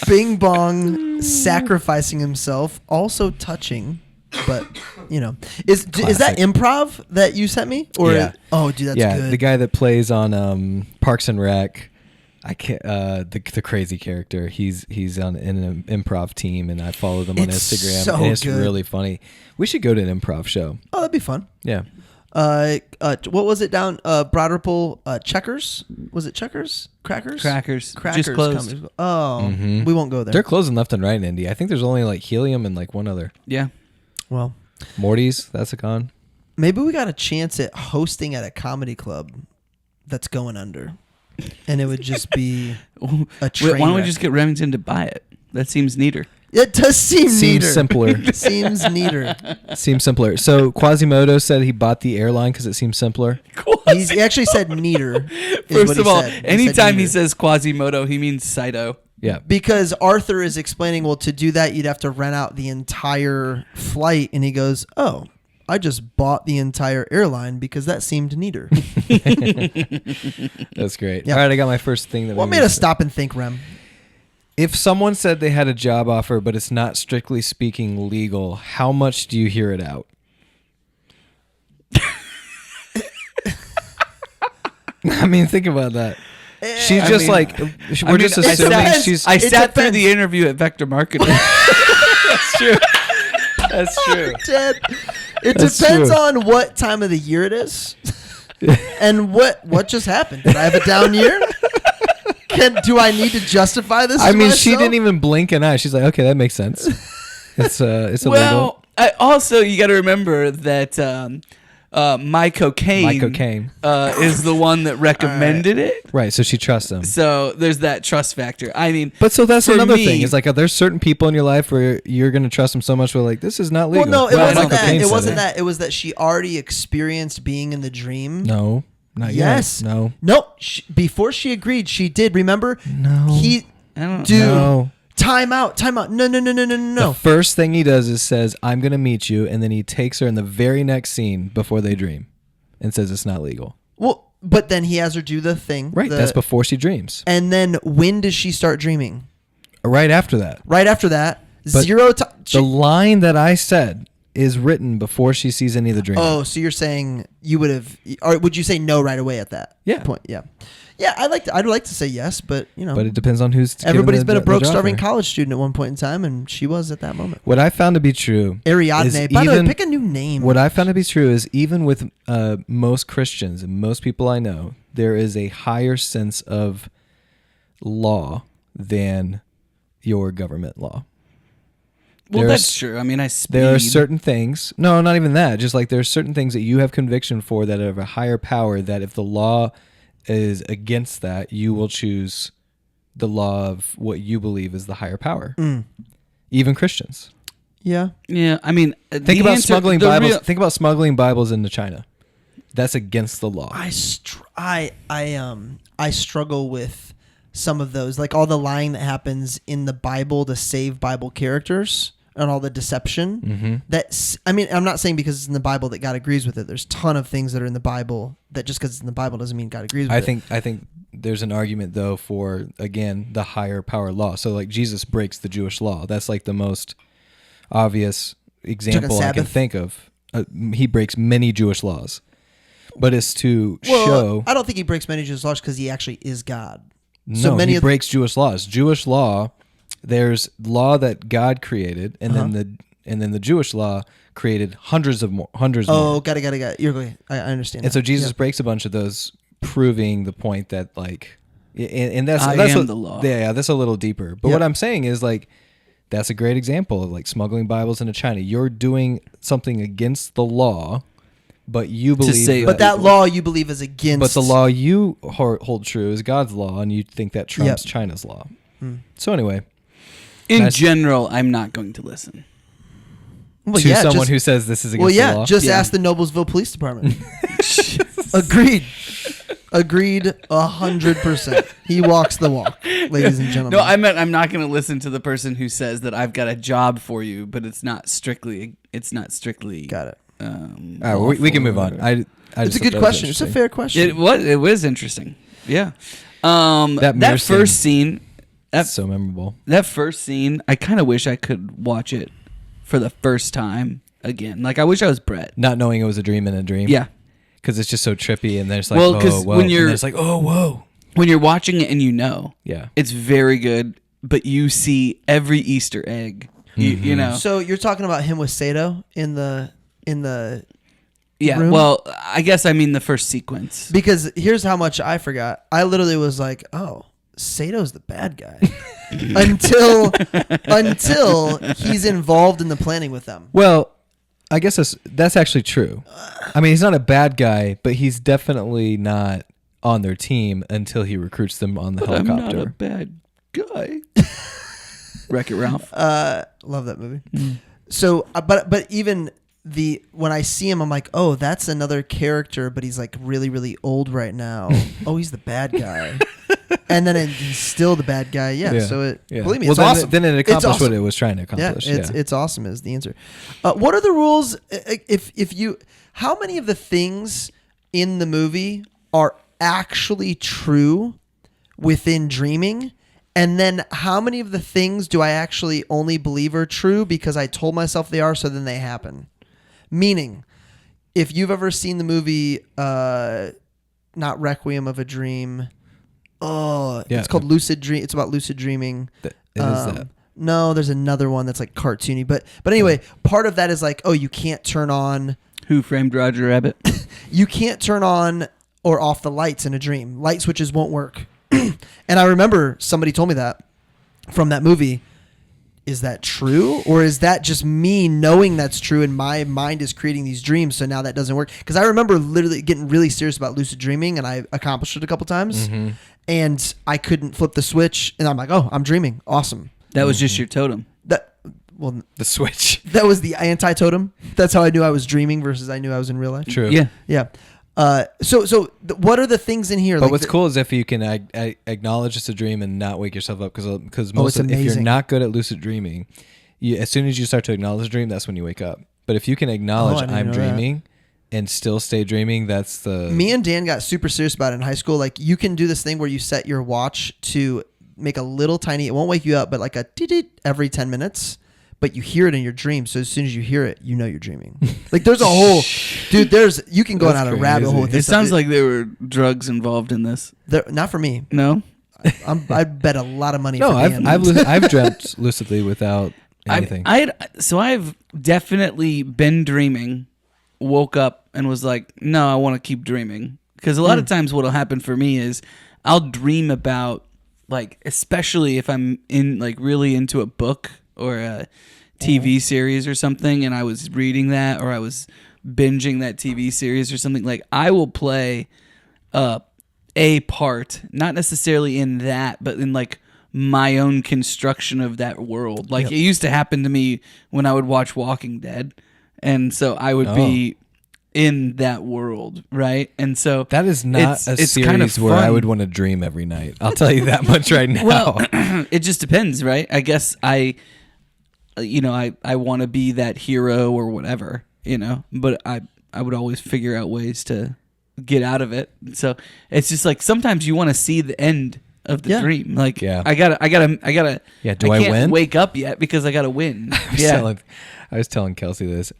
Bing Bong sacrificing himself, also touching. But is that improv that you sent me? Or yeah. Oh, dude, that's good. The guy that plays on Parks and Rec, I can't the crazy character. He's in an improv team, and I follow them on Instagram. So and it's good. really funny. We should go to an improv show. Oh, that'd be fun. Yeah. What was it down Broad Ripple? Checkers? Was it Checkers? Crackers? Crackers. Crackers. Just closed. Comedy. Oh, we won't go there. They're closing left and right in Indy. I think there's only like Helium and like one other. Yeah. Well, Morty's, that's a con. maybe we got a chance at hosting at a comedy club that's going under, and it would just be a train Why don't we wreck. just get Remington to buy it? That seems neater. It does seem Seems neater. simpler. Seems neater. Seems simpler. So Quasimodo said he bought the airline because it seems simpler. He actually said neater. First of all, said anytime he neater. says Quasimodo, he means Saito. Yeah. Because Arthur is explaining, well, to do that, you'd have to rent out the entire flight. And he goes, oh, I just bought the entire airline because that seemed neater. That's great. Yeah. All right, I got my first thing. What made us stop and think, Rem? If someone said they had a job offer, but it's not strictly speaking legal, how much do you hear it out? I mean, think about that. She's I just mean- like, we're just I assuming sat, she's. I sat through depends. the interview at Vector Marketing. That's true. That's true. Ted, it That's depends true. on what time of the year it is. And what just happened? Did I have a down year? Do I need to justify this? I to mean, she myself? didn't even blink an eye. She's like, okay, that makes sense. It's illegal. Well, also you got to remember that My Cocaine, is the one that recommended it. Right, so she trusts him. So there's that trust factor. I mean, But so that's for another me- thing. Is like, there's certain people in your life where you're going to trust them so much. We're like, this is not legal. Well, no, it Well, wasn't Michael that. Caine It said wasn't it. that. It was that she already experienced being in the dream. No, not Yes. yet. No. No. Before she agreed, she did. Remember? No. I don't Dude. No. Time out. Time out. No. The first thing he does is says, I'm going to meet you. And then he takes her in the very next scene before they dream and says it's not legal. Well, but then he has her do the thing. Right. That's before she dreams. And then when does she start dreaming? Right after that. Right after that. But Zero time. The line that I said is written before she sees any of the dreams. Oh, so you're saying you would have, or would you say no right away at that Yeah. point? Yeah. Yeah, I'd like to say yes, but But it depends on who's giving everybody's the- been a the broke, job starving offer. college student at one point in time, and she was at that moment. What I found to be true Ariadne. is By the way, even- pick a new name. What I found to be true is even with most Christians and most people I know, there is a higher sense of law than your government law. Well, There's- that's true. I mean, I speed. There are certain things. No, not even that. Just like there's certain things that you have conviction for that are of a higher power. That if the law is against that, you will choose the law of what you believe is the higher power. Even Christians. Yeah. Yeah, I mean, Think about smuggling Bibles. Think about smuggling Bibles into China. That's against the law. I struggle with some of those, like all the lying that happens in the Bible to save Bible characters and all the deception. Mm-hmm. I mean, I'm not saying because it's in the Bible that God agrees with it. There's a ton of things that are in the Bible that just because it's in the Bible doesn't mean God agrees with it. I think there's an argument though for again the higher power law. So like Jesus breaks the Jewish law. That's like the most obvious example I can Sabbath? think of. He breaks many Jewish laws, but it's to Well, show. I don't think he breaks many Jewish laws because he actually is God. No, so many he of the- breaks Jewish laws. Jewish law, there's law that God created, and then the Jewish law created hundreds more. Oh, got it. You're going. I understand. And so that. Jesus Yeah. breaks a bunch of those, proving the point that like, and that's I that's am the law. Yeah, that's a little deeper. But Yep. what I'm saying is like, that's a great example of like smuggling Bibles into China. You're doing something against the law, but you believe. save But that law you believe is against. But the law you hold true is God's law, and you think that trumps Yep. China's law. So anyway, In That's- general, I'm not going to listen. Well, to yeah, someone just- who says this is against Well, the yeah, law. just Yeah. ask the Noblesville Police Department. Agreed. 100%. He walks the walk, ladies and gentlemen. No, I meant I'm not going to listen to the person who says that I've got a job for you, but it's not strictly. Got it. All right, we can move on. I It's just a good thought that was question. It's a interesting. fair question. It was interesting. Yeah. That mirror first scene. That's so memorable. That first scene, I kind of wish I could watch it for the first time again. Like I wish I was Brett. Not knowing it was a dream in a dream. Yeah. Because it's just so trippy, and there's like, Well, oh, 'cause whoa. when you're- and there's like, oh, whoa. When you're watching it and you know, Yeah. it's very good, but you see every Easter egg. You know. So you're talking about him with Sato in the Yeah. room? Well, I guess I mean the first sequence. because here's how much I forgot. I literally was like, oh, Sato's the bad guy until he's involved in the planning with them. Well, I guess that's actually true. I mean, he's not a bad guy, but he's definitely not on their team until he recruits them on the I'm helicopter. not a bad guy. Wreck-It Ralph. Love that movie. So, but even when I see him, I'm like, oh, that's another character, but he's like really, really old right now. Oh, he's the bad guy. And then he's still the bad guy. Yeah. So believe me, well, it's then, awesome. Then it It's accomplished awesome. what it was trying to Yeah, accomplish. it's awesome is the answer. What are the rules? If you, how many of the things in the movie are actually true within dreaming? And then how many of the things do I actually only believe are true because I told myself they are, so then they happen? Meaning, if you've ever seen the movie, not Requiem of a Dream, it's called Lucid Dream. It's about lucid dreaming. It is that. No, there's another one that's like cartoony, but anyway, part of that is like, oh, you can't turn on Who Framed Roger Rabbit? you can't turn on or off the lights in a dream. Light switches won't work. And I remember somebody told me that from that movie. Is that true? Or is that just me knowing that's true and my mind is creating these dreams, so now that doesn't work? Because I remember literally getting really serious about lucid dreaming, and I accomplished it a couple times, and I couldn't flip the switch, and I'm like, oh, I'm dreaming. Awesome. That was just your totem. Well, The switch. that was the anti-totem. That's how I knew I was dreaming versus I knew I was in real life. True. Yeah. Yeah. What are the things in here? But like what's cool is if you can acknowledge it's a dream and not wake yourself up, because it's if you're amazing. not good at lucid dreaming, as soon as you start to acknowledge the dream, that's when you wake up. But if you can acknowledge I didn't I'm know that. dreaming and still stay dreaming, that's the Me and Dan got super serious about it in high school. Like, you can do this thing where you set your watch to make a little tiny, it won't wake you up, but like a dee-dee every 10 minutes. But you hear it in your dream, so as soon as you hear it, you know you're dreaming. Like, there's a whole, dude. You can go That's down a rabbit crazy. hole with It this. sounds like there were drugs involved in this. Not for me. No? I bet a lot of money. no. for Dan. I've dreamt lucidly without anything. I've definitely been dreaming, woke up and was like, no, I want to keep dreaming. Because a lot of times what'll happen for me is I'll dream about, like, especially if I'm in, like, really into a book or a TV series or something, and I was reading that, or I was binging that TV series or something, like, I will play a part, not necessarily in that, but in, like, my own construction of that world. Like, it used to happen to me when I would watch Walking Dead, and so I would be in that world, right? And so that is not a it's series kind of where I fun. would want to dream every night. I'll tell you that much right now. Well, it just depends, right? I guess I want to be that hero or whatever, but I would always figure out ways to get out of it. So it's just like sometimes you want to see the end of the dream. Like, I gotta. Yeah, do I can't win? wake up yet because I gotta win. I was telling Kelsey this.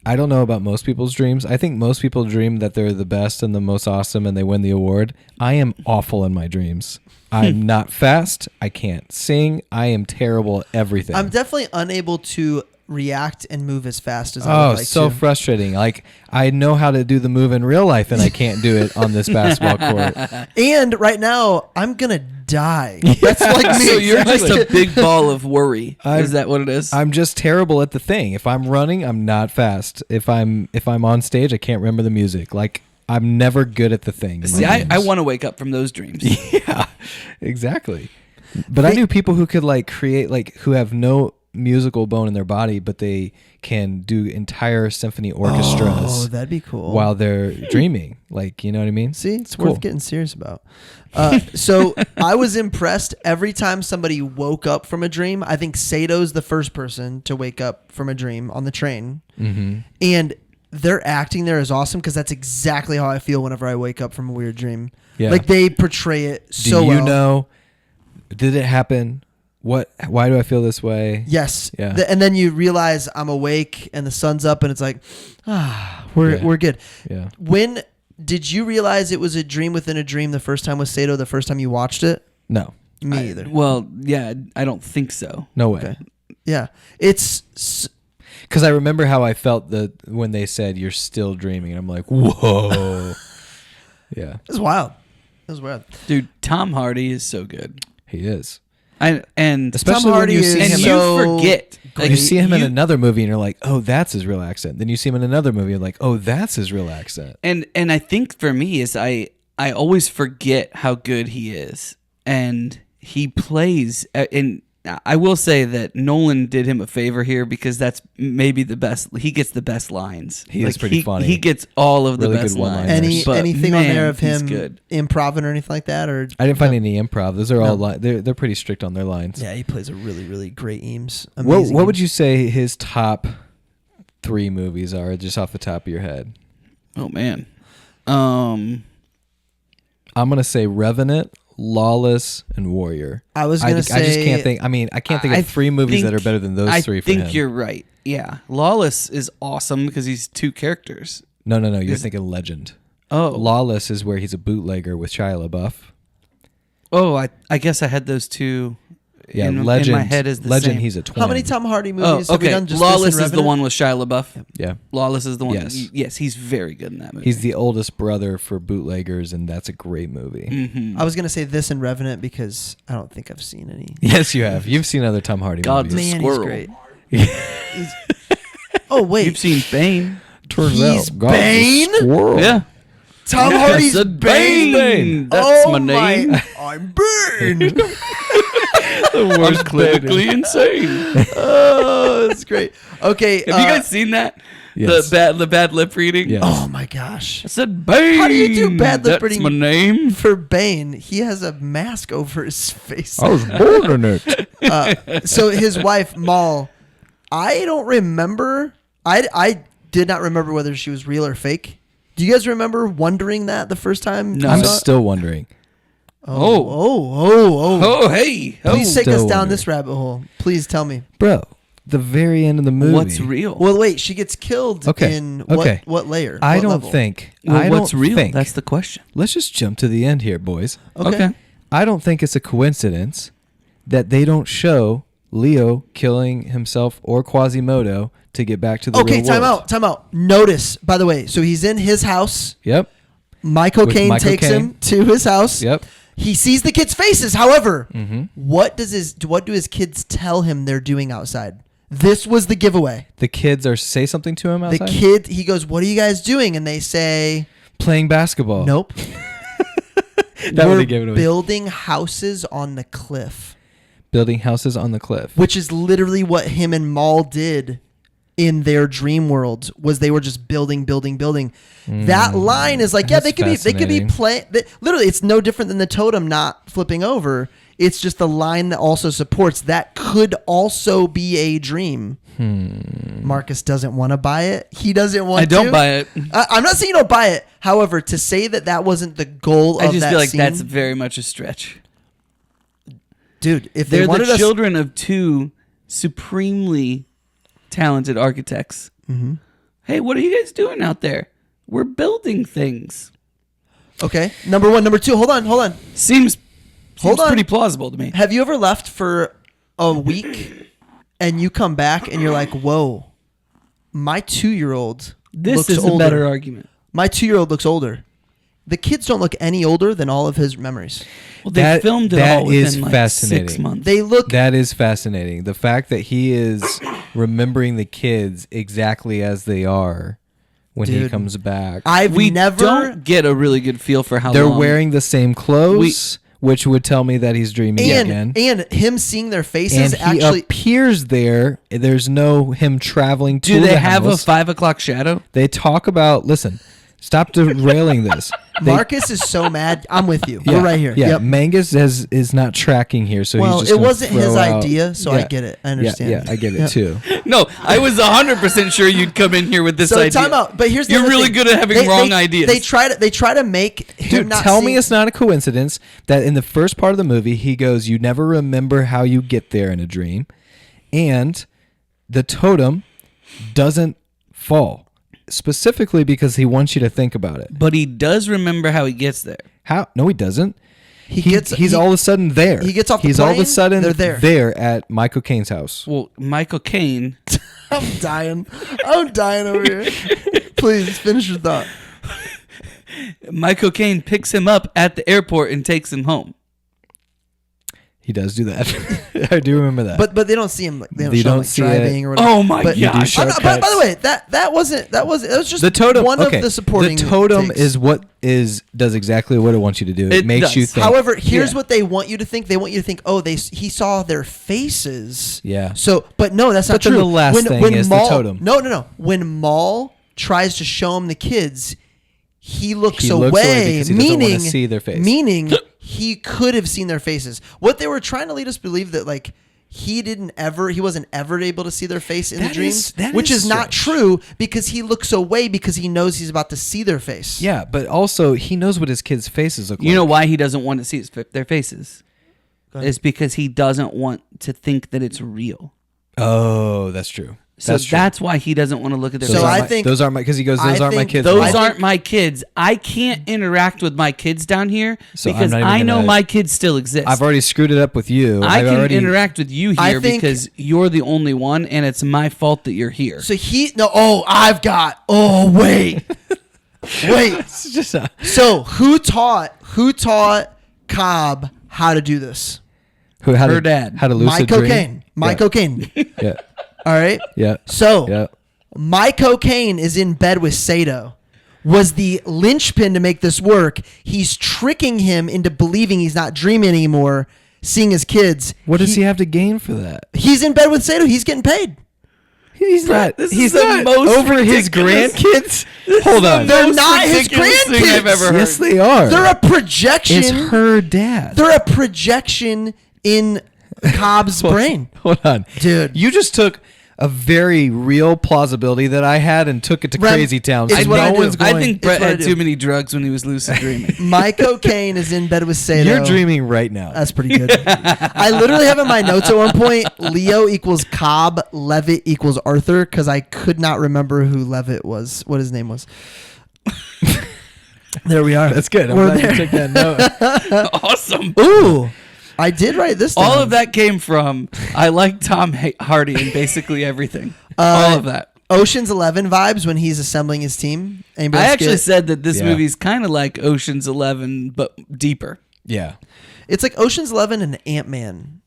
I don't know about most people's dreams. I think most people dream that they're the best and the most awesome and they win the award. I am awful in my dreams. I'm not fast. I can't sing. I am terrible at everything. I'm definitely unable to react and move as fast as I would like so to. frustrating. Like, I know how to do the move in real life and I can't do it on this basketball court. And right now, I'm gonna die. That's like me. So you're just a big ball of worry. Is that what it is? I'm just terrible at the thing. If I'm running, I'm not fast. If I'm on stage, I can't remember the music. Like, I'm never good at the thing. in my See, I dreams. want to wake up from those dreams. Yeah, exactly. But I knew people who could, like, create, like, who have no musical bone in their body, but they can do entire symphony orchestras Oh, that'd be cool. while they're dreaming. Like, you know what I mean? See, it's cool. worth getting serious about. So I was impressed every time somebody woke up from a dream. I think Sato's the first person to wake up from a dream on the train. Mm-hmm. And their acting there is awesome because that's exactly how I feel whenever I wake up from a weird dream. Yeah. Like they portray it so Do you well. know, did it happen? Why do I feel this way? Yes. Yeah. And then you realize I'm awake and the sun's up and it's like, we're good. Yeah. When did you realize it was a dream within a dream the first time with Sato, the first time you watched it? No. Me either. Well, yeah, I don't think so. No way. Okay. Yeah. It's Because I remember how I felt when they said you're still dreaming, and I'm like, whoa. Yeah, wild. It was wild. Dude, Tom Hardy is so good. he is. And Especially Tom when Hardy you is see and him. so you forget. Like, You see him in you- another movie, and you're like, oh, that's his real accent. Then you see him in another movie, and like, oh, that's his real accent. And I think for me is I always forget how good he is, and he plays. And I will say that Nolan did him a favor here because that's maybe the best. He gets the best lines. He is pretty funny. He gets all of the Really best good lines. one-liners. But Anything on man, there of he's him good. improv or anything like that? Or I didn't find any improv. Those are all No. they're pretty strict on their lines. yeah, he plays a really, really great Eames. What Amazing would Eames. you say his top 3 movies are, just off the top of your head? Oh man. I'm gonna say Revenant, Lawless, and Warrior. I was I gonna just say. can't think. I mean, I can't think I of 3 movies that are think- better than those 3 for I him. think you're right. Yeah, Lawless is awesome because he's 2 characters. No. You're Is- thinking Legend. Oh, Lawless is where he's a bootlegger with Shia LaBeouf. oh, I guess I had those 2. Yeah, in Legend. my head is the Legend. same. He's a twin. How many Tom Hardy Oh, movies have we okay. done? Just Lawless this and is the Revenant? one with Shia LaBeouf. Yeah, Lawless is the one. Yes. Yes, he's very good in that movie. he's the oldest brother for bootleggers, and that's a great movie. Mhm. I was gonna say this and Revenant because I don't think I've seen any. Yes, you have. You've seen other Tom Hardy God's movies. a Man, squirrel. he's great. Oh wait, You've seen Bane. Turns He's out, God's a Bane? squirrel. Yeah. Tom Yes, Hardy's a Bane. That's Oh my name. I'm Bane. The worst I'm clinically insane. Oh, that's great. Okay, Have you guys seen that? Yes. The bad lip reading. Yes. Oh my gosh. I said Bane. How do you do bad lip That's reading? my name. For Bane, he has a mask over his face. I was born in it. So his wife Maul, I don't remember. I did not remember whether she was real or fake. Do you guys remember wondering that the first time? No. you I'm saw it? still wondering. Oh. Oh, hey. Oh. Please take us Still down wondering. this rabbit hole. Please tell me. Bro, the very end of the movie. What's real? Well, wait. She gets killed Okay, in okay. what layer? I What don't level? think. Well, I what's don't real? think. That's the question. Let's just jump to the end here, boys. Okay. I don't think it's a coincidence that they don't show Leo killing himself or Quasimodo to get back to the Okay, real time world. out. Notice, by the way, so he's in his house. Yep. Michael With Caine Michael takes Caine. him to his house. Yep. He sees the kids' faces. However, Mm-hmm. what do his kids tell him they're doing outside? This was the giveaway. The kids are say something to him outside. He goes, "What are you guys doing?" And they say, Playing basketball. "Nope, That we're would give it away. building houses on the cliff," Building houses on the cliff. which is literally what him and Maul did in their dream world. Was they were just building. That line is like, yeah, That's they could be fascinating. playing. Literally, it's no different than the totem not flipping over. It's just the line that also supports that could also be a dream. Marcus doesn't want to buy it. He doesn't want to. I don't buy it. I'm not saying you don't buy it. However, to say that wasn't the goal I of just that feel like scene, that's very much a stretch. dude, if they They're wanted the us, children of 2 supremely talented architects. Mhm. Hey, what are you guys doing out there? We're building things. Okay, number one, number two. Hold on. Seems Hold on. pretty plausible to me. Have you ever left for a week and you come back and you're like, "Whoa, my 2-year-old This looks is older. a better argument. My 2-year-old looks older." The kids don't look any older than all of his memories. Well, they That- filmed it that all within is like fascinating. 6 months. They look. That is fascinating. The fact that he is remembering the kids exactly as they are when he Dude. comes back. I've we never. don't get a really good feel for how They're long. wearing the same clothes, which would tell me that he's dreaming again. And him seeing their faces And he actually appears there. There's no him traveling to Do the they have a house. 5 o'clock shadow? They talk about, listen, stop derailing this. Marcus is so mad. I'm with you. Yeah, We're right here. Yeah, Yep. Mangus is not tracking here, so Well, he's just it gonna wasn't his throw out- idea, so I get it. I understand. Yeah, I get it Yeah. too. No, I was 100% sure you'd come in here with this So idea. time out. But here's the You're other really thing. good at having wrong ideas. They try to make him Dude, not tell see- me it's not a coincidence that in the first part of the movie he goes, "You never remember how you get there in a dream," and the totem doesn't fall. Specifically because he wants you to think about it. But he does remember how he gets there. How? No, he doesn't. He He's all of a sudden there. he gets off the He's all of a plane, sudden they're there. at Michael Caine's house. Well, Michael Caine, I'm dying. I'm dying over here. Please finish your thought. Michael Caine picks him up at the airport and takes him home. He does do that. I do remember that. But they don't see him. Like, they don't You show him, don't like, see driving it. or whatever. Oh my But- gosh. I'm not- by the way, that was just the totem. one okay. of the supporting. The totem takes. is what does exactly what it wants you to do. It, It makes does. you think. However, here's Yeah. what they want you to think. They want you to think, oh, he saw their faces. Yeah. So, but no, that's not But then true. the last thing is the totem. No. When Maul tries to show him the kids, he looks away, because he doesn't wanna meaning see their face. Meaning he could have seen their faces. What they were trying to lead us to believe that like he wasn't ever able to see their face in the dreams, which is not true because he looks away because he knows he's about to see their face. Yeah, but also he knows what his kids' faces look like. You know why he doesn't want to see their faces? ahead. It's because he doesn't want to think that it's real. Oh, that's true. So True. that's why he doesn't want to look at their Those So faces. I aren't my- think- those aren't my because he goes. Those I aren't my think kids. Those I think- aren't my kids. I can't interact with my kids down here So I'm because not even I know gonna- my kids still exist. I've already screwed it up with you. I I've can already, interact with you I here think- because you're the only one, and it's my fault that you're here. So wait. It's just So who taught Cobb how to do this? how Her to, dad. How to lucid My dream. cocaine. My Yeah. cocaine. Yeah. All right. Yeah. So Yeah. my cocaine is in bed with Sato. Was the linchpin to make this work. He's tricking him into believing he's not dreaming anymore, seeing his kids. What does he have to gain for that? He's in bed with Sato. He's getting paid. He's not. this He's is the not most over his ridiculous- grandkids. Hold on. They're Most not his ridiculous thing grandkids. I've ever heard. Yes, they are. They're a projection. It's her dad. They're a projection in Cobb's brain. Hold on, Dude. You just took a very real plausibility that I had and took it to Rem, crazy town. it's So what I no do. one's going. I think It's Brett what I had do. too many drugs when he was lucid dreaming. My cocaine is in bed with Sato. You're dreaming right now. That's pretty good. I literally have in my notes at one point, Leo equals Cobb, Levitt equals Arthur, because I could not remember who Levitt was, what his name was. There we are. That's good. I'm We're glad there. you took that note. Awesome. Ooh, I did write this down. All of that came from I like Tom Hardy in basically everything. All of that. Ocean's 11 vibes when he's assembling his team. Anybody I else actually get it? said that this Yeah. movie's kind of like Ocean's 11, but deeper. Yeah. It's like Ocean's 11 and Ant-Man.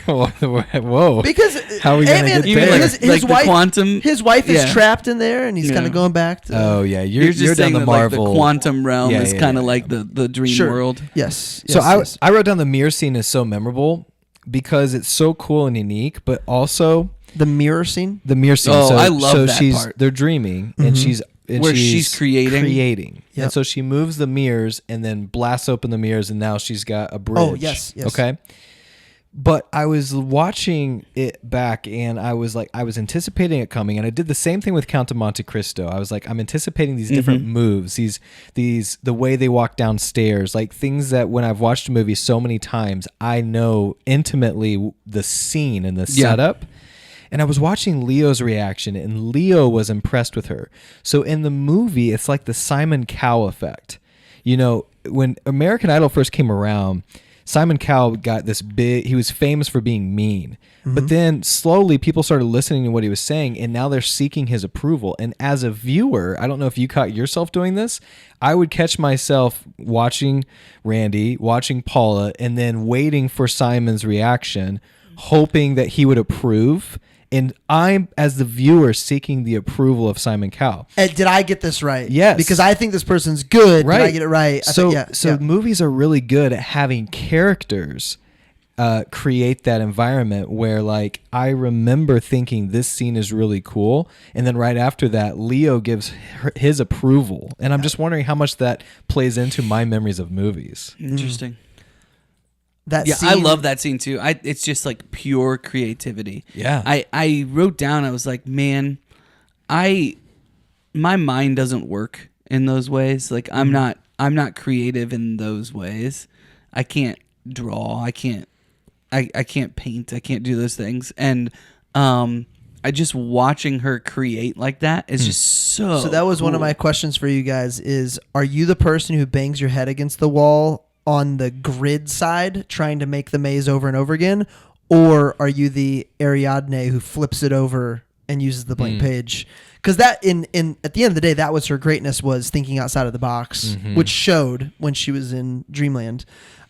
Whoa. Because How are we gonna Ant-Man, get there? his Like the wife, quantum. his wife is Yeah. trapped in there, and he's kind Yeah. of going back to. Oh yeah, You're you're just down saying the that Marvel. like the quantum realm Yeah, is yeah, kind of yeah, like the dream Sure. world. Yes. So yes, I wrote down the mirror scene is so memorable because it's so cool and unique, but also the mirror scene. the mirror scene. Oh, so, I love so that she's part. they're dreaming and Where she's creating. Yep. And so she moves the mirrors and then blasts open the mirrors and now she's got a bridge. Oh, yes, yes. Okay. But I was watching it back and I was anticipating it coming, and I did the same thing with Count of Monte Cristo. I was like, I'm anticipating these different moves, the way they walk downstairs, like things that when I've watched a movie so many times, I know intimately the scene and the setup. And I was watching Leo's reaction, and Leo was impressed with her. So in the movie, it's like the Simon Cowell effect. You know, when American Idol first came around, Simon Cowell got this big, he was famous for being mean. But then slowly people started listening to what he was saying, and now they're seeking his approval. And as a viewer, I don't know if you caught yourself doing this, I would catch myself watching Randy, watching Paula, and then waiting for Simon's reaction, hoping that he would approve. And I'm, as the viewer, seeking the approval of Simon Cowell. Did I get this right? Yes. Because I think this person's good. Right. Did I get it right? So movies are really good at having characters create that environment where, like, I remember thinking this scene is really cool, and then right after that, Leo gives his approval, and I'm just wondering how much that plays into my memories of movies. Interesting. That I scene, love that scene too. It's just like pure creativity. Yeah. I wrote down, I was like, man, my mind doesn't work in those ways. Like I'm not creative in those ways. I can't draw. I can't paint. I can't do those things. And I just watching her create like that is just so. So that was one of my questions for you guys: is are you the person who bangs your head against the wall on the grid side, trying to make the maze over and over again, or are you the Ariadne who flips it over and uses the blank page? Because that, in at the end of the day, that was her greatness, was thinking outside of the box, which showed when she was in Dreamland.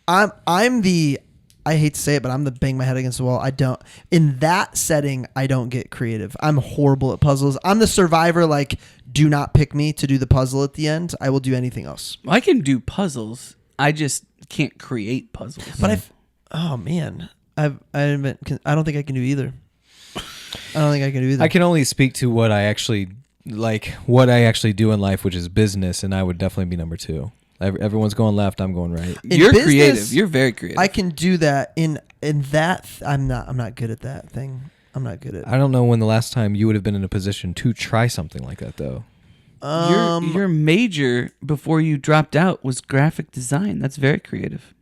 I'm the, I hate to say it, but I'm the bang my head against the wall. I don't, in that setting, I don't get creative. I'm horrible at puzzles. I'm the survivor. Like, do not pick me to do the puzzle at the end. I will do anything else. I can do puzzles. I just can't create puzzles. But oh man, I don't think I can do either. I can only speak to what I actually do in life, which is business, and I would definitely be number 2. Everyone's going left, I'm going right. You're business, creative. You're very creative. I can do that in that. I'm not good at that thing. I'm not good at. I don't know when the last time you would have been in a position to try something like that, though. Your major before you dropped out was graphic design. That's very creative.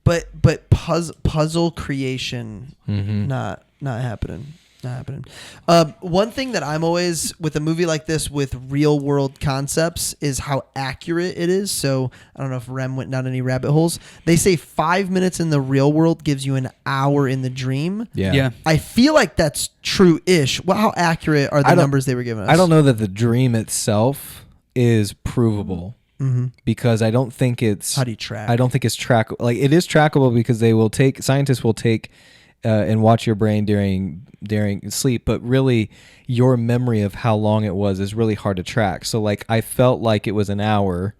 But puzzle creation, not happening. Not happening. One thing that I'm always, with a movie like this with real world concepts, is how accurate it is. So I don't know if Rem went down any rabbit holes. They say 5 minutes in the real world gives you an hour in the dream. Yeah. I feel like that's true-ish. Well, how accurate are the numbers they were giving us? I don't know that the dream itself is provable. Because I don't think it's. How do you track? I don't think it's trackable. Like, it is trackable because scientists will take and watch your brain during sleep, but really your memory of how long it was is really hard to track. So, like, I felt like it was an hour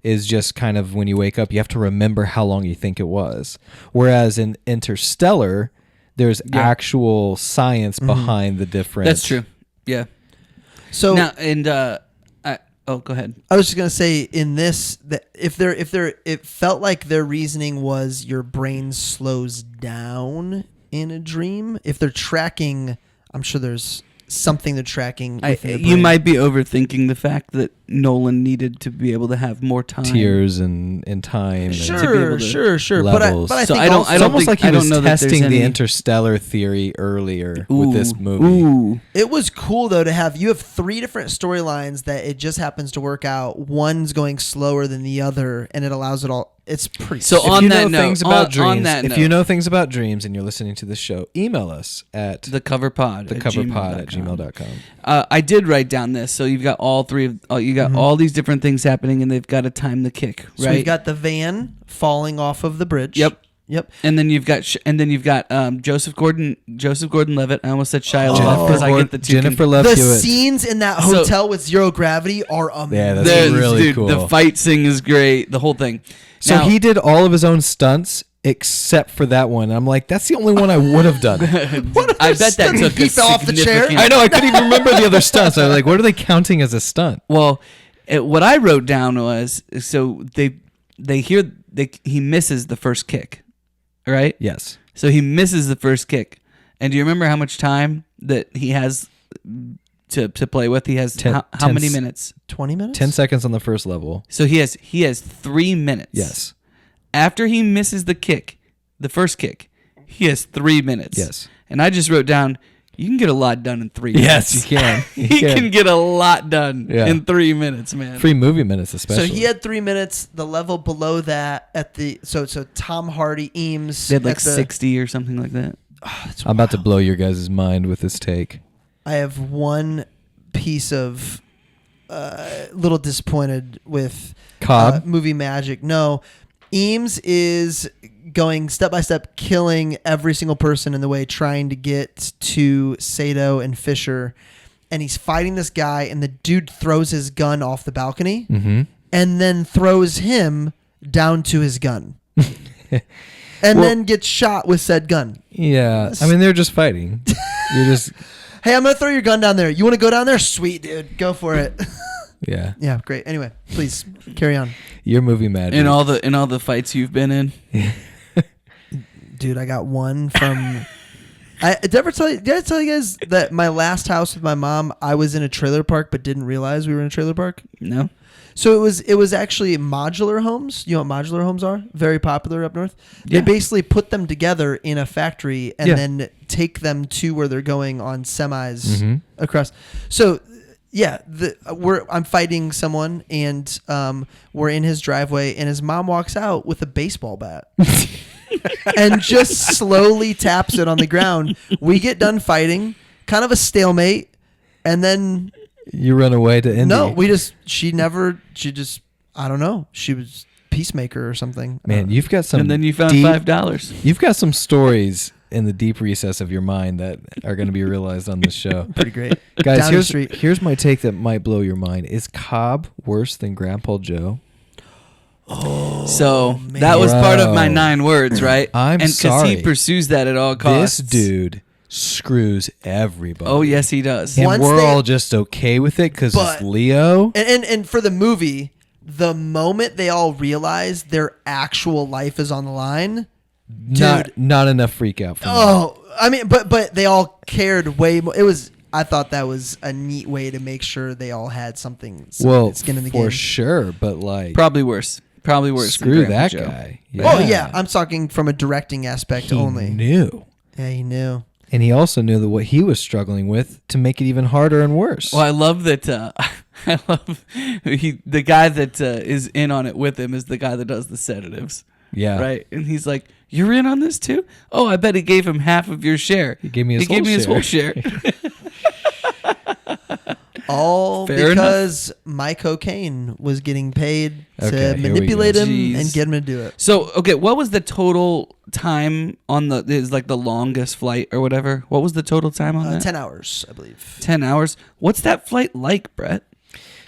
is just kind of, when you wake up, you have to remember how long you think it was. Whereas in Interstellar, there's actual science behind the difference. That's true. Yeah. So now, and go ahead. I was just gonna say, in this, that it felt like their reasoning was your brain slows down in a dream. If they're tracking, I'm sure there's something they're tracking. You might be overthinking the fact that Nolan needed to be able to have more time, tears and time. Sure. Levels. But I So think I don't. also, It's almost like he was know that there's testing the any- interstellar theory earlier with this movie. Ooh. it was cool though to have 3 different storylines that it just happens to work out. One's going slower than the other, and it allows it all. It's pretty. So sick. on If you that know note, things about dreams, that if note, you know things about dreams and you're listening to this show, email us at thecoverpod@gmail.com. thecoverpod@gmail.com. I did write down this, so you've got all three of you got all these different things happening, and they've got to time the kick, right? So we've got the van falling off of the bridge. Yep. And then you've got Joseph Gordon-Levitt. I almost said Shia LaBeouf because I get the two. Jennifer Love the Hewitt. scenes in that hotel with zero gravity are amazing. Yeah, that's really cool. The fight scene is great. The whole thing. So Now- he did all of his own stunts except for that one. I'm like, that's the only one I would have done. I bet that took He a fell off the chair? significant- I know, I couldn't even remember the other stunts. I was like, what are they counting as a stunt? Well, what I wrote down was, so he misses the first kick, right? Yes. So he misses the first kick. And do you remember how much time that he has to play with? He has how many minutes? 20 minutes? 10 seconds on the first level. So he has 3 minutes. Yes. After he misses the kick, the first kick, he has 3 minutes. Yes. And I just wrote down, you can get a lot done in 3 minutes. Yes, you can. He can get a lot done Yeah. in 3 minutes, man. Free movie minutes, especially. So he had 3 minutes. The level below that at the so Tom Hardy, Eames. They had like at the, 60 or something like that. I'm about to blow your guys' mind with this take. I have one piece of little disappointed with Cobb? movie magic. No, Eames is going step by step, killing every single person in the way, trying to get to Sato and Fisher. And he's fighting this guy, and the dude throws his gun off the balcony and then throws him down to his gun. And then gets shot with said gun. Yeah. I mean, they're just fighting. You're just... Hey, I'm going to throw your gun down there. You want to go down there? Sweet, dude. Go for it. Yeah. Yeah, great. Anyway, please carry on. You're movie mad. In all the fights you've been in. Dude, I got one from... Did I tell you guys that my last house with my mom, I was in a trailer park but didn't realize we were in a trailer park? No. So it was actually modular homes. You know what modular homes are? Very popular up north. Yeah. They basically put them together in a factory and then take them to where they're going on semis across. So yeah, I'm fighting someone, and we're in his driveway, and his mom walks out with a baseball bat and just slowly taps it on the ground. We get done fighting, kind of a stalemate, and then... You run away to Indy. No, she just, I don't know. She was peacemaker or something. Man, you've got some... And then you found $5. You've got some stories in the deep recess of your mind that are going to be realized on this show. Pretty great. Guys, Down the street. here's my take that might blow your mind. Is Cobb worse than Grandpa Joe? Oh, so man. that was part of Bro. my 9 words, right? I'm and sorry. he pursues that at all costs. This dude screws everybody. Oh, yes, he does. And Once we're they- all just okay with it because But- it's Leo. And for the movie, the moment they all realize their actual life is on the line, Not enough freak out for me. oh, I mean, but they all cared way more. I thought that was a neat way to make sure they all had some skin in the game. for sure, but like... Probably worse. Probably worse. than Screw Grandpa that Joe. guy. Oh yeah, I'm talking from a directing aspect He only. knew. Yeah, he knew. And he also knew that what he was struggling with to make it even harder and worse. Well, I love that. I love the guy that is in on it with him is the guy that does the sedatives. Yeah. Right. And he's like, "You're in on this too? Oh, I bet he gave him half of your share. He gave me his his whole whole share." All Fair because my cocaine was getting paid Okay, to here we manipulate go. him Jeez. and get him to do it. So, okay, what was the total time on is like the longest flight or whatever? What was the total time on that? 10 hours, I believe. 10 hours. What's that flight like, Brett?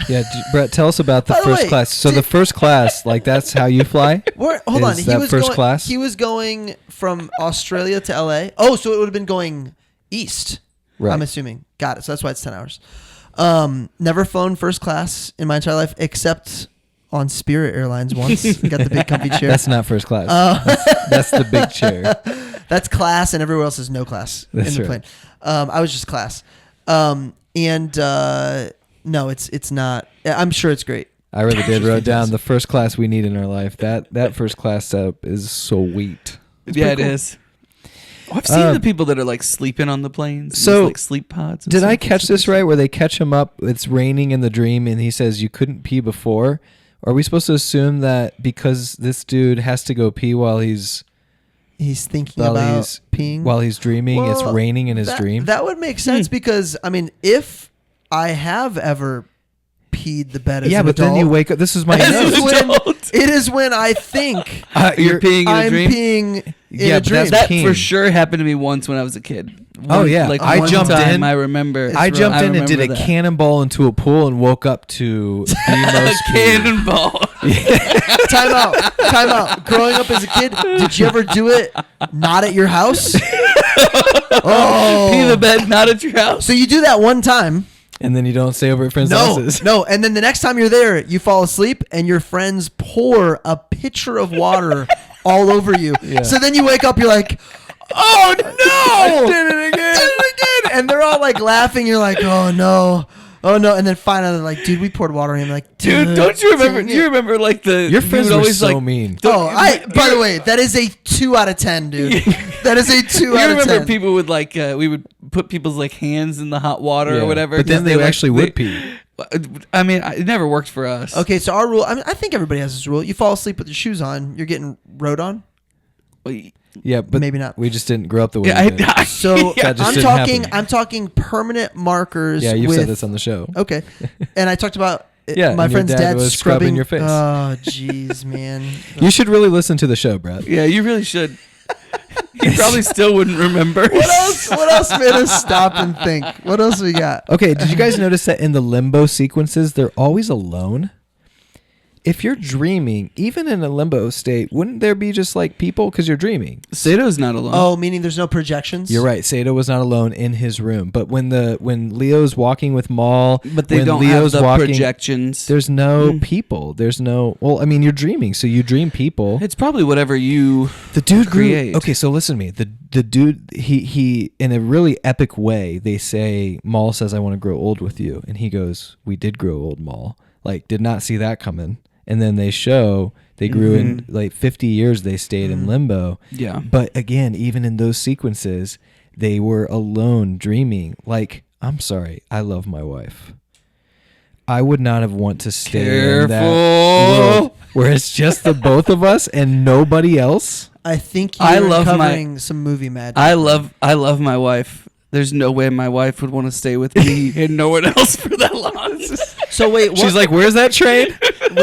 Yeah, Brett, tell us about the By the first way, class. So the first class, like that's how you fly? Hold on. Is that first class? He was going from Australia to LA. Oh, so it would have been going east. Right. I'm assuming. Got it. So that's why it's 10 hours. Never flown first class in my entire life except on Spirit Airlines once. Got the big comfy chair. That's not first class. That's the big chair. That's class, and everywhere else is no class That's in the right. plane. I was just class. No, it's not. I'm sure it's great. I really did wrote down the first class we need in our life. That first class setup is sweet. Yeah, it pretty cool. is. Oh, I've seen the people that are like sleeping on the planes. So, these, like sleep pods. And Did I stuff. catch this right? Where they catch him up, it's raining in the dream, and he says you couldn't pee before. Are we supposed to assume that because this dude has to go pee while he's thinking about peeing while he's dreaming, it's Well, raining in his dream? That would make sense because I mean, if I have ever peed the bed as Yeah, an but then adult, you wake up. This is my it note. is when I think You're peeing in a I'm dream? peeing in Yeah, a but dream. that's That peeing. for sure happened to me once when I was a kid. Oh, yeah. I one jumped time in. I remember. I jumped in and did a remember that. cannonball into a pool and woke up to the most pee. Cannonball. Time out. Growing up as a kid, did you ever do it not at your house? Oh, Pee the bed, not at your house. so you do that one time. And then you don't stay over at friends' No, houses. no, and then the next time you're there, you fall asleep and your friends pour a pitcher of water all over you. Yeah. So then you wake up, you're like, oh no! I did it again! And they're all like laughing. You're like, oh no. And then finally they're like, dude, we poured water on him. Like, Dude, don't you remember? dang Do you it. remember like the Your friends you would were always so like mean. Oh, by the way, that is a 2 out of 10, dude. That is a 2 You out of 10. remember people would like we would put people's like hands in the hot water Yeah. or whatever. But then 'cause they like, actually would pee. I mean, it never worked for us. Okay, so our rule, I think everybody has this rule. You fall asleep with your shoes on, you're getting rode on. Yeah, but Maybe not. We just didn't grow up the way Yeah, we did. So That just I'm didn't talking happen. I'm talking permanent markers Yeah, you've with, said this on the show. Okay. And I talked about Yeah, my and your friend's dad dad was scrubbing your face. Oh, jeez, man. You should really listen to the show, Brett. Yeah, you really should. He probably still wouldn't remember. What else made us stop and think? What else we got? Okay, did you guys notice that in the limbo sequences, they're always alone? If you're dreaming, even in a limbo state, wouldn't there be just like people because you're dreaming? Sato's not alone. Oh, meaning there's no projections? You're right. Sato was not alone in his room, but when Leo's walking with Maul, but they when don't Leo's have the walking, projections. there's no people. There's no. Well, I mean, you're dreaming, so you dream people. It's probably whatever you. The dude create. Okay, so listen to me. The dude he in a really epic way. They say Maul says, "I want to grow old with you," and he goes, "We did grow old, Maul." Like, did not see that coming. And then they show they grew in like 50 years. They stayed in limbo. Yeah. But again, even in those sequences, they were alone dreaming. Like, I'm sorry, I love my wife. I would not have want to stay in that world where it's just the both of us and nobody else. I think you're covering some movie magic. I love my wife. There's no way my wife would want to stay with me and no one else for that long. So wait, she's like, "Where's that train?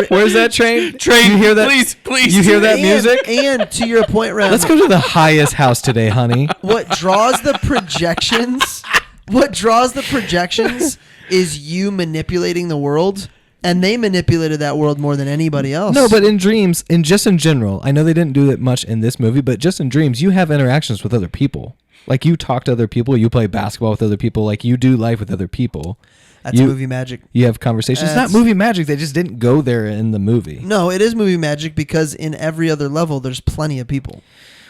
Where's that train? Train, you hear that? Please. You hear that music?" And to your point, Ram, Let's go to the highest house today, honey. What draws the projections? What draws the projections is you manipulating the world, and they manipulated that world more than anybody else. No, but in dreams, and just in general, I know they didn't do that much in this movie, but just in dreams, you have interactions with other people. Like, you talk to other people, you play basketball with other people, like you do life with other people. That's movie magic. You have conversations. It's not movie magic. They just didn't go there in the movie. No, it is movie magic because in every other level, there's plenty of people.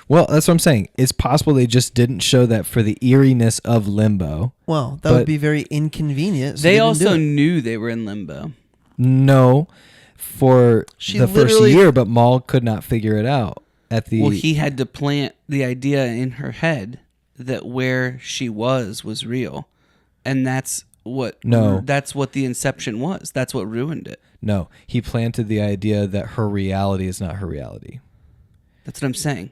Well, that's what I'm saying. It's possible they just didn't show that for the eeriness of limbo. Well, that would be very inconvenient. So they also knew they were in limbo. No, for the first year, but Maul could not figure it out. Well, he had to plant the idea in her head that where she was real, and that's what the Inception was. That's what ruined it. No, he planted the idea that her reality is not her reality. That's what I'm saying.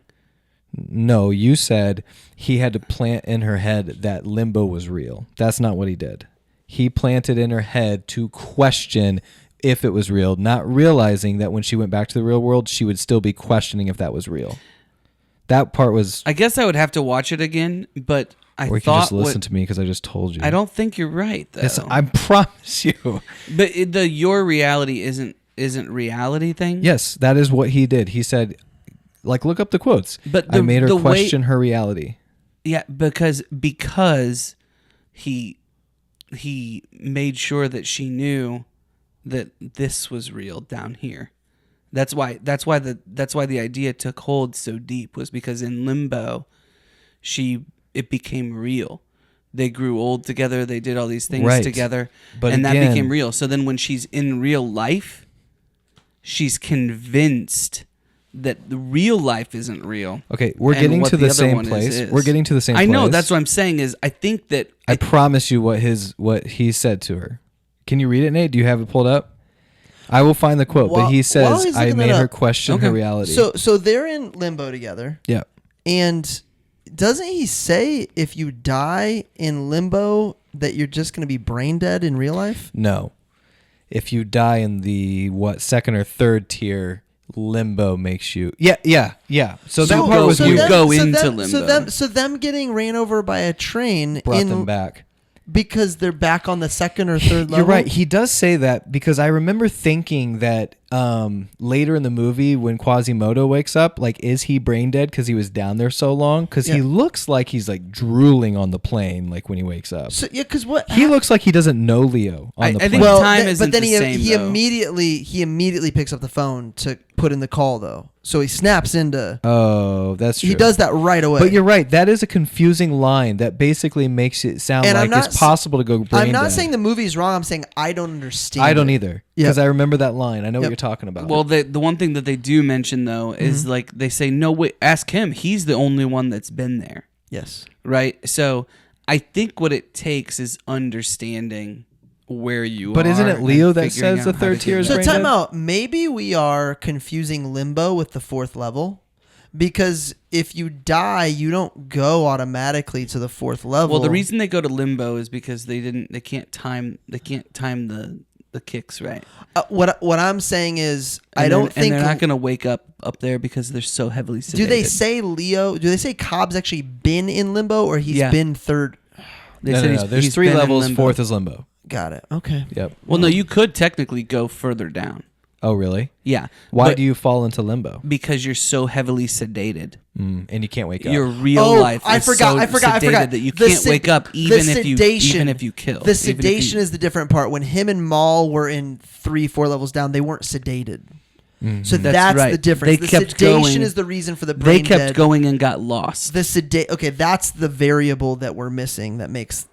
No, you said he had to plant in her head that limbo was real. That's not what he did. He planted in her head to question if it was real, not realizing that when she went back to the real world, she would still be questioning if that was real. That part was... I guess I would have to watch it again, but or you can just listen to me because I just told you. I don't think you're right, though. Yes, I promise you. But the your reality isn't reality thing? Yes, that is what he did. He said, like, look up the quotes. But I made her question her reality. Yeah, because he made sure that she knew that this was real down here. That's why the idea took hold so deep, was because in limbo, it became real. They grew old together. They did all these things together, and that became real. So then, when she's in real life, she's convinced that the real life isn't real. Okay, we're getting to the same place. We're getting to the same place. I know. That's what I'm saying. Is I think that I promise you what he said to her. Can you read it, Nate? Do you have it pulled up? I will find the quote, but he says, "I made her question her reality." So they're in limbo together. Yeah. And doesn't he say if you die in limbo that you're just going to be brain dead in real life? No. If you die in the second or third tier, limbo makes you. Yeah. So that part was you go into limbo. So them getting ran over by a train brought them back. Because they're back on the second or third level? You're right. He does say that because I remember thinking that later in the movie when Quasimodo wakes up, like, is he brain dead because he was down there so long? Because he looks like he's like drooling on the plane, like when he wakes up. So because what he looks like he doesn't know Leo on the plane. I think time isn't the same, he immediately picks up the phone to put in the call though. So he snaps into... Oh, that's true. He does that right away. But you're right. That is a confusing line that basically makes it sound like it's possible to go brain dead. I'm not saying the movie's wrong. I'm saying I don't understand I don't either. Because I remember that line. I know what you're talking about. Well, the one thing that they do mention, though, is like they say, no, wait, ask him. He's the only one that's been there. Yes. Right? So I think what it takes is understanding where you are. But isn't it Leo that says the third tier is brain dead? So time out. Maybe we are confusing limbo with the fourth level. Because if you die, you don't go automatically to the fourth level. Well, the reason they go to limbo is because they can't time the the kicks right. What I'm saying is, And I don't they're, think and they're not going to wake up there because they're so heavily sedated. Do they say Leo? Do they say Cobb's actually been in limbo, or he's been third? They no, said no, no. There's 3 been in levels. limbo. 4th is limbo. Got it. Okay. Yep. Well, no, you could technically go further down. Oh, really? Yeah. Why but do you fall into limbo? Because you're so heavily sedated. And you can't wake up. Your real life is I forgot sedated that you The can't wake up even if you kill. The sedation is the different part. When him and Maul were in 3-4 levels down, they weren't sedated. So that's right. the difference. They The kept sedation going. is the reason for the brain They kept dead. going and got lost. The Okay, that's the variable that we're missing. That makes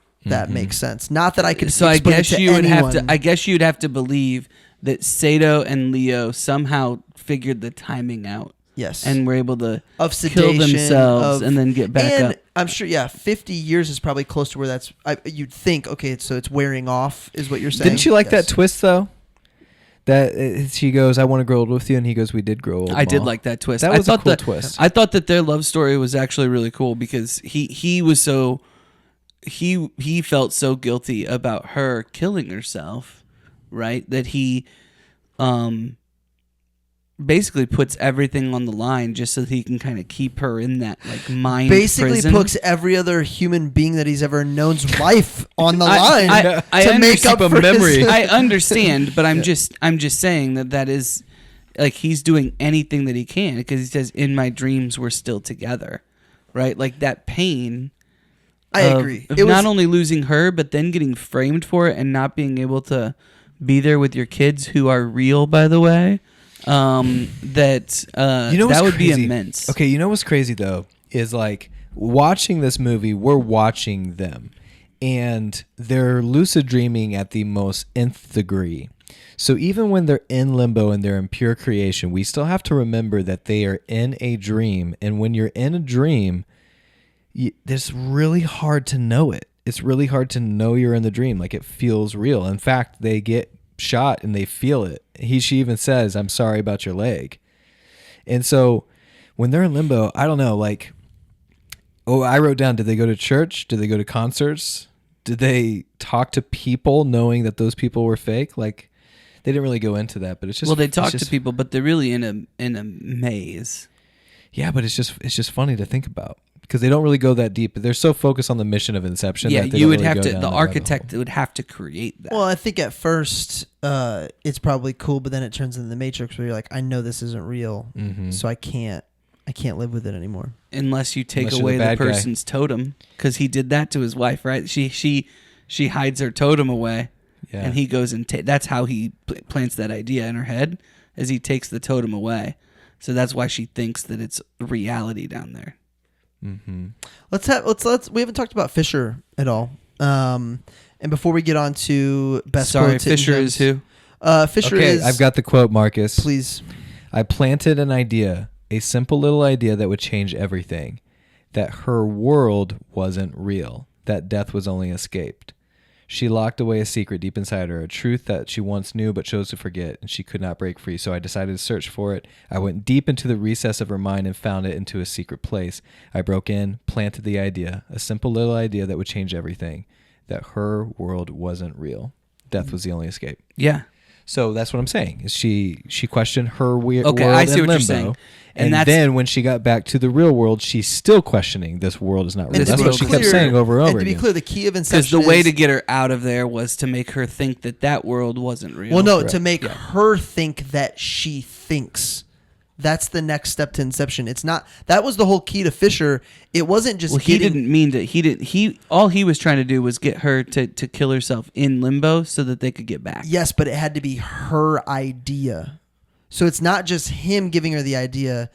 sense. Not that I could. So I explain guess it to you would anyone. have to. I guess you'd have to believe that Sato and Leo somehow figured the timing out. Yes. And were able to of kill sedation, themselves and then get back and up. I'm sure, 50 years is probably close to where that's. You'd think, okay, so it's wearing off, is what you're saying. Didn't you like Yes. that twist though? That she goes, "I want to grow old with you," and he goes, "We did grow old." I did Ma." like that twist. That was I a thought cool that, twist. I thought that their love story was actually really cool because he was so he felt so guilty about her killing herself, right? That he basically puts everything on the line just so that he can kind of keep her in that like mind Basically prison. puts every other human being that he's ever known's life on the I- line I to make understand- up for memory. his. I understand, but I'm just saying that is like he's doing anything that he can because he says in my dreams we're still together, right? Like that pain. I agree. Of It was not only losing her, but then getting framed for it and not being able to be there with your kids who are real, by the way. That You know what's that would crazy? be immense. Okay, you know what's crazy though is like watching this movie. We're watching them, and they're lucid dreaming at the most nth degree. So even when they're in limbo and they're in pure creation, we still have to remember that they are in a dream. And when you're in a dream, it's really hard to know it. It's really hard to know you're in the dream. Like it feels real. In fact, they get shot and they feel it. She even says, "I'm sorry about your leg." And so when they're in limbo, I don't know, like, I wrote down, did they go to church? Did they go to concerts? Did they talk to people knowing that those people were fake? Like, they didn't really go into that, but it's just, They talk to people, but they're really in a maze. Yeah, but it's just funny to think about because they don't really go that deep. They're so focused on the mission of Inception. Yeah, that they you don't would really have go to. down The that rabbit architect hole. would have to create that. Well, I think at first it's probably cool, but then it turns into the Matrix where you're like, I know this isn't real, so I can't live with it anymore. Unless you take Unless you're away the the bad guy. person's totem, because he did that to his wife, right? She hides her totem away, Yeah. and he goes and that's how he plants that idea in her head, as he takes the totem away. So that's why she thinks that it's reality down there. Mm-hmm. Let's we haven't talked about Fisher at all. And before we get on to best Sorry, quotes, hidden Fisher gems, is who? Fisher Okay, is. I've got the quote, Marcus. Please. I planted an idea, a simple little idea that would change everything. That her world wasn't real. That death was only escaped. She locked away a secret deep inside her, a truth that she once knew but chose to forget, and she could not break free. So I decided to search for it. I went deep into the recess of her mind and found it into a secret place. I broke in, planted the idea, a simple little idea that would change everything. That her world wasn't real. Death was the only escape. Yeah. So that's what I'm saying. Is she questioned her world Okay, I see in what limbo, you're saying. And and that's- then when she got back to the real world, she's still questioning this world is not real. And That's to what be she kept clear- saying over and over And to be again. clear, the key of Because Inception the way is, to get her out of there was to make her think that world wasn't real. well, no, Correct. to make her think that she thinks. That's the next step to Inception. It's not. That was the whole key to Fisher. It wasn't just. Well, he getting, didn't mean to. He all he was trying to do was get her to kill herself in limbo so that they could get back. Yes, but it had to be her idea. So it's not just him giving her the idea.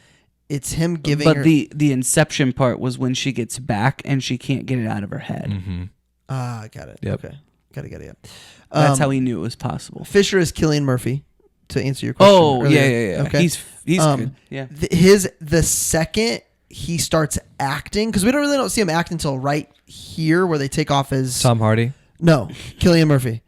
It's him giving But her. the inception part was when she gets back and she can't get it out of her head. Mm-hmm. Got it. Yep. Okay. Got it. Yeah. That's how he knew it was possible. Fisher is Cillian Murphy. To answer your question. Oh earlier. yeah. Okay. He's good. Yeah. The second he starts acting, because we don't see him act until right here where they take off his Tom Hardy. No, Cillian Murphy.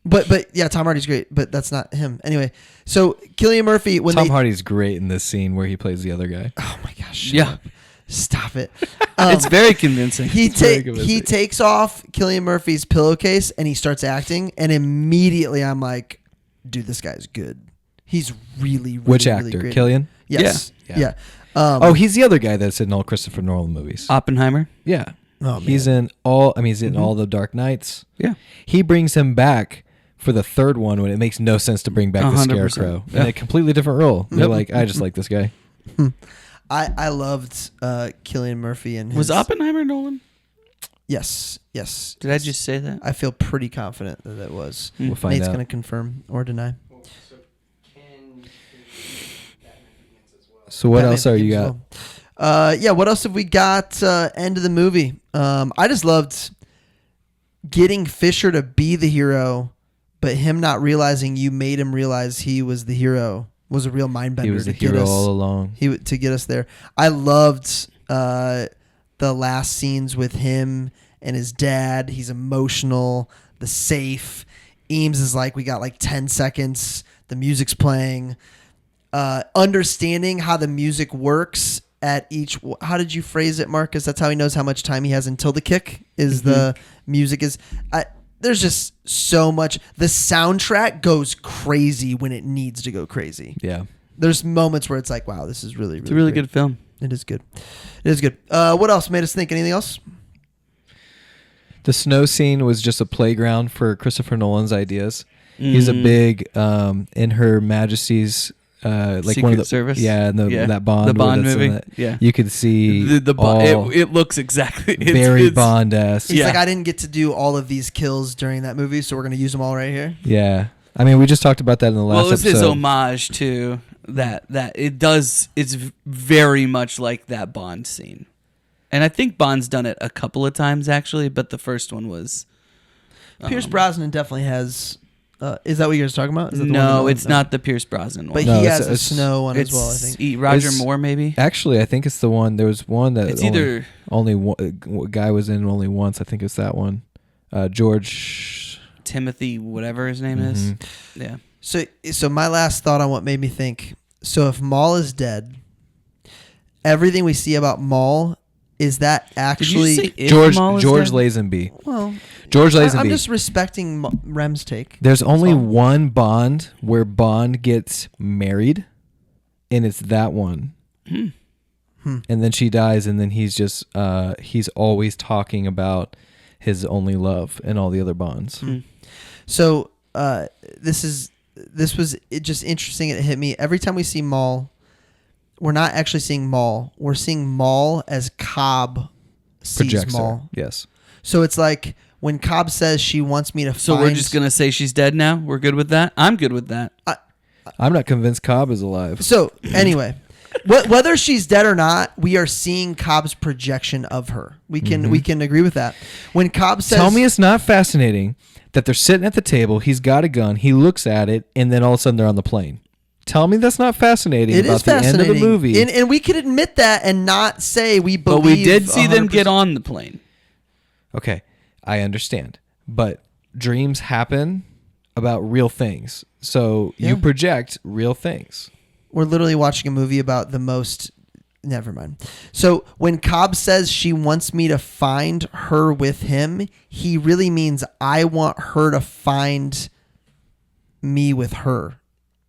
But yeah, Tom Hardy's great, but that's not him. Anyway, so Cillian Murphy when Tom they Hardy's great in this scene where he plays the other guy. oh my gosh, Yeah. stop it. It's very convincing. He very convincing. he takes off Cillian Murphy's pillowcase and he starts acting, and immediately I'm like, dude, this guy's good. He's really, really, Which really actor? great. Killian? Yes. Yeah. Yeah. Oh, he's the other guy that's in all Christopher Nolan movies. Oppenheimer. Yeah. Oh, He's man. in all. I mean, he's in all the Dark Knights. Yeah. He brings him back for the third one when it makes no sense to bring back the 100%. Scarecrow in Yeah. a completely different role. They're like, I just like this guy. I loved Cillian Murphy and his, Was Oppenheimer Nolan? Yes. Did I just say that? I feel pretty confident that it was. We'll find Nate's out. going to confirm or deny. So what Batman else are you Begins got? as well. Yeah, what else have we got? End of the movie. I just loved getting Fisher to be the hero, but him not realizing you made him realize he was the hero was a real mind bender. He was the to get hero us, all along. to get us there. I loved the last scenes with him and his dad. He's emotional. The safe. Eames is like, we got like 10 seconds. The music's playing. Understanding how the music works at each. How did you phrase it, Marcus? That's how he knows how much time he has until the kick. Is the music is. There's just so much. The soundtrack goes crazy when it needs to go crazy. Yeah. There's moments where it's like, wow, this is really, really. It's a really great. good film. It is good. It is good. What else made us think? Anything else? The snow scene was just a playground for Christopher Nolan's ideas. He's a Mm. big in Her Majesty's like Secret one of the Service? Yeah, and that Bond. The Bond that's in movie? it. Yeah. You could see The it looks exactly very Bond-esque. He's Yeah. like, I didn't get to do all of these kills during that movie, so we're gonna use them all right here. Yeah. I mean, we just talked about that in the last Well, it's his episode. homage to that it does. It's very much like that Bond scene, and I think Bond's done it a couple of times actually, but the first one was. Pierce Brosnan definitely has. Is that what you guys are talking about? Is that the No, one it's not the Pierce Brosnan one. But No, he it's- has a it's- snow one as It's well. I think. Roger It's- Moore, maybe. Actually, I think it's the one. There was one that It's only, either only one guy was in only once. I think it's that one. George. Timothy, whatever his name is. Mhm. Yeah. So my last thought on what made me think. So if Maul is dead, everything we see about Maul is that actually. Did you say if George Maul is George dead? Lazenby. Well, George I'm Lazenby. just respecting Rem's take. There's only all. one Bond where Bond gets married, and it's that one. And then she dies, and then he's just he's always talking about his only love and all the other Bonds. So this was just interesting. It hit me every time we see Maul. We're not actually seeing Maul. We're seeing Maul as Cobb sees Projects her. Maul. Yes. So it's like when Cobb says she wants me to So find. we're just gonna say she's dead now. We're good with that. I'm good with that. I'm not convinced Cobb is alive. So anyway, whether she's dead or not, we are seeing Cobb's projection of her. We can agree with that. When Cobb says, Tell me it's not fascinating that they're sitting at the table, he's got a gun, he looks at it, and then all of a sudden they're on the plane. Tell me that's not fascinating it about is the end fascinating, of the movie. and we could admit that and not say we believe. But we did see them 100%. get on the plane. Okay, I understand. But dreams happen about real things. So Yeah. you project real things. We're literally watching a movie about the most. Never mind. So when Cobb says she wants me to find her with him, he really means I want her to find me with her,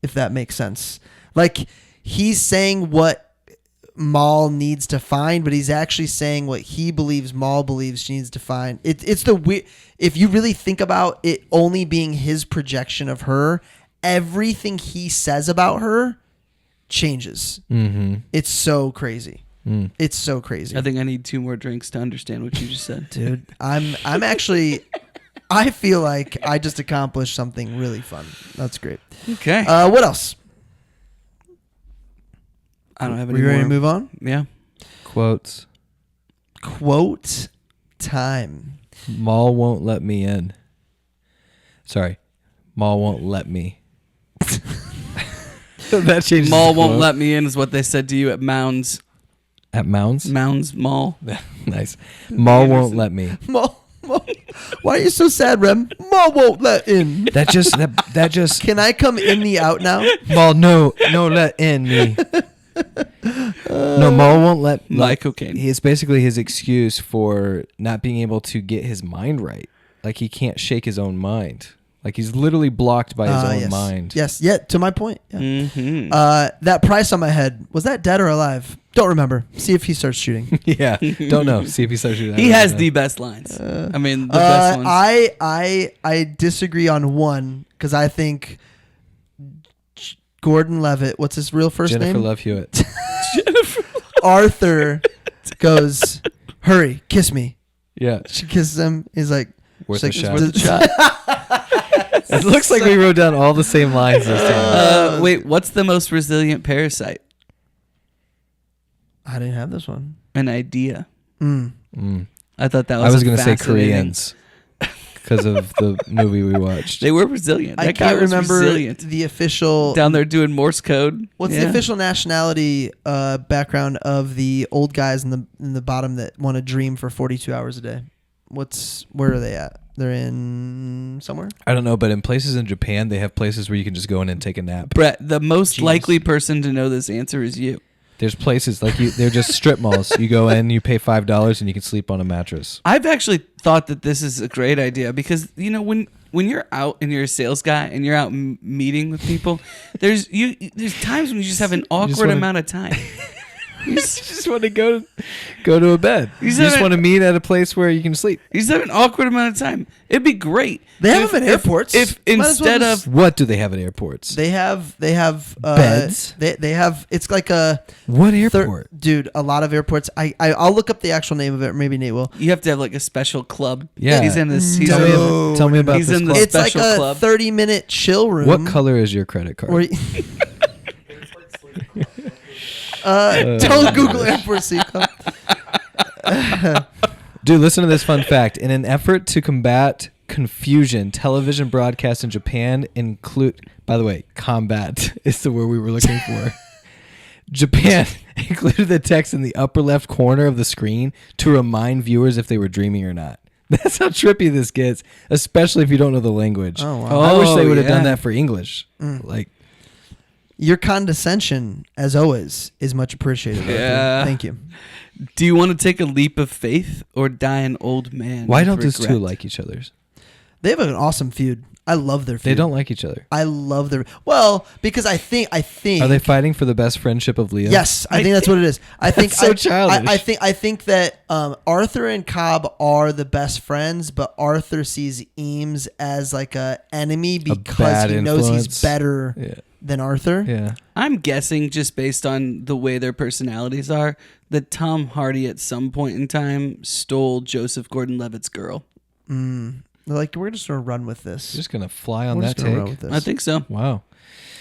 if that makes sense. Like he's saying what Maul needs to find, but he's actually saying what he believes Maul believes she needs to find. It's the weird. If you really think about it only being his projection of her, everything he says about her changes. Mm-hmm. It's so crazy. Mm. It's so crazy. I think I need 2 more drinks to understand what you just said. Dude, I'm actually I feel like I just accomplished something really fun. That's great. Okay. What else? I don't have We any ready more. to move on? Yeah. Quotes. Quote time. Maul won't let me in. Sorry. Maul won't let me. That changes. Maul the won't quote. let me in is what they said to you at Mounds Mounds? Mall. Nice. Maul won't let me. Maul, why are you so sad, Rem? Maul won't let in. That just Can I come in the out now? Maul, no let in me. No, Mo won't let My cocaine. It's basically his excuse for not being able to get his mind right. Like he can't shake his own mind. Like he's literally blocked by his own yes. mind. Yes. Yeah. To my point. Yeah. Mm-hmm. That price on my head, was that dead or alive? Don't remember. See if he starts shooting. Yeah, don't know. See if he starts shooting. He has the best lines. I mean, the best ones. I disagree on one because I think Gordon-Levitt, what's his real first Jennifer name? Love Hewitt. Arthur goes, hurry, kiss me. Yeah, She kisses him. He's like, worth she's a like, shot. "Worth a shot." It looks like we wrote down all the same lines this time. Wait, what's the most resilient parasite? I didn't have this one. An idea. Mm. I thought that was. I was going to say fascinating- Koreans because of the movie we watched. They were resilient. I That guy can't was remember resilient. the official. Down there doing Morse code. What's Yeah. the official nationality background of the old guys in the bottom that want to dream for 42 hours a day? Where are they at? They're in somewhere. I don't know, but in places in Japan, they have places where you can just go in and take a nap. Brett, the most Jeez. likely person to know this answer is you. There's places like they're just strip malls. You go in, you pay $5, and you can sleep on a mattress. I've actually thought that this is a great idea because when you're out and you're a sales guy and you're out meeting with people, there's times when you just have an awkward wanna- amount of time. You just want to go to a bed. You just just haven't- want to meet at a place where you can sleep. You just have an awkward amount of time. It'd be great. They have them at airports. If Might as well instead just- of What do they have at airports? They have Beds? They have. It's like a What airport? dude. A lot of airports. I'll look up the actual name of it. Maybe Nate will. you have to have like a special club. Yeah. He's in this. He's Tell in, me, tell me about He's this in the- club. It's like special a club. 30-minute chill room. What color is your credit card? Where don't Google airport sleep club. Dude, listen to this fun fact. In an effort to combat confusion, television broadcasts in Japan include, by the way, combat is the word we were looking for. Japan included the text in the upper left corner of the screen to remind viewers if they were dreaming or not. That's how trippy this gets, especially if you don't know the language. Oh, wow. I wish they Oh, would have done yeah. that for English. Like, Your condescension, as always, is much appreciated. Arthur. Yeah. Thank you. Do you want to take a leap of faith or die an old man? why with don't those two regret? like each other? They have an awesome feud. I love their feud. They don't like each other. I love their. Well, because I think. Are they fighting for the best friendship of Leo? Yes, I think that's what it is. I think so childish. I think that Arthur and Cobb are the best friends, but Arthur sees Eames as like a enemy because bad he knows influence. he's better Yeah. than Arthur. Yeah. I'm guessing just based on the way their personalities are that Tom Hardy at some point in time stole Joseph Gordon-Levitt's girl. They're like, we're just gonna run with this. Just gonna fly on We're that just gonna run take. with this. I think so. Wow.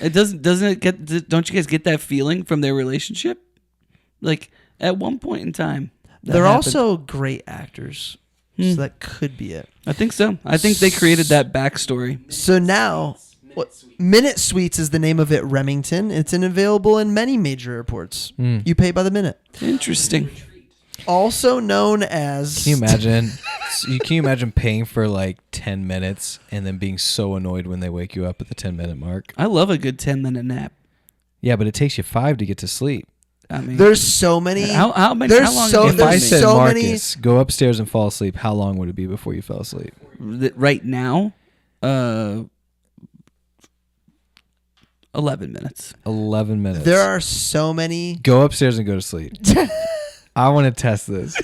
It doesn't it get? Don't you guys get that feeling from their relationship? Like at one point in time, that They're happened. also great actors, so that could be it. I think so. I think they created that backstory. So now, Minute Suites is the name of it. Remington. It's available in many major airports. You pay by the minute. Interesting. Also known as. Can you imagine? Can you imagine paying for like 10 minutes and then being so annoyed when they wake you up at the 10-minute mark? I love a good 10-minute nap. Yeah, but it takes you 5 to get to sleep. I mean, There's so many. how many? there's How long? so- If there's I said, so many- Marcus, go upstairs and fall asleep, how long would it be before you fell asleep? Right now, 11 minutes. 11 minutes. There are so many. Go upstairs and go to sleep. I want to test this.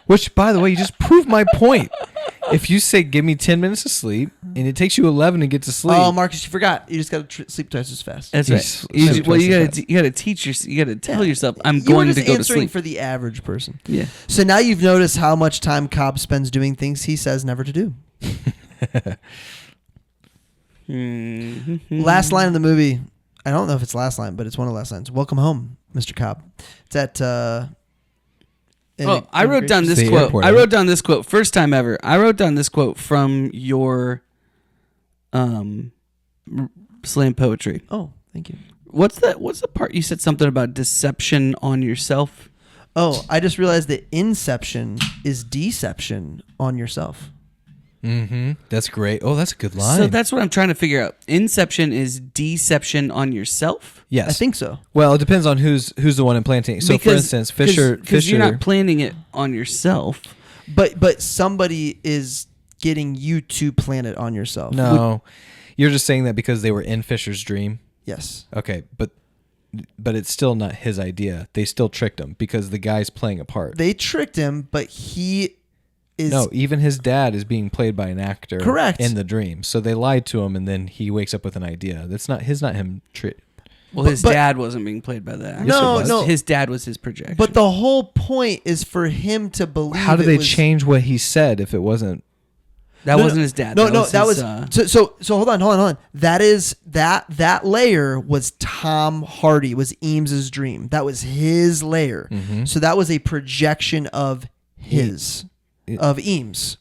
Which, by the way, you just proved my point. If you say, give me 10 minutes of sleep, and it takes you 11 to get to sleep. Oh, Marcus, you forgot. You just got to sleep twice as fast. That's You right. sleep You twice as you gotta teach you gotta tell yourself I'm You were going just to go to answering sleep. for the average person. Yeah. So now you've noticed how much time Cobb spends doing things he says never to do. Last line of the movie. I don't know if it's last line, but it's one of the last lines. Welcome home, Mr. Cobb. It's at. I wrote down this The quote. airport, I right? wrote down this quote first time ever. I wrote down this quote from your slam poetry. Oh, thank you. What's the part you said something about deception on yourself? Oh, I just realized that inception is deception on yourself. Mm-hmm. That's great. Oh, that's a good line. So that's what I'm trying to figure out. Inception is deception on yourself? yes. I think so. Well, it depends on who's the one implanting. So, for instance, Fisher. Because you're not planning it on yourself. But somebody is getting you to plant it on yourself. No, you're just saying that because they were in Fisher's dream. Yes. Okay, but it's still not his idea. They still tricked him because the guy's playing a part. They tricked him, but he is... No, even his dad is being played by an actor. Correct. In the dream. So they lied to him, and then he wakes up with an idea. That's not him. Well, his dad wasn't being played by the actor. No. His dad was his projection. But the whole point is for him to believe. How did they change what he said if it wasn't? That wasn't his dad. No, that was his, so hold on. That is that layer was Tom Hardy, was Eames's dream. That was his layer. Mm-hmm. So that was a projection of of Eames.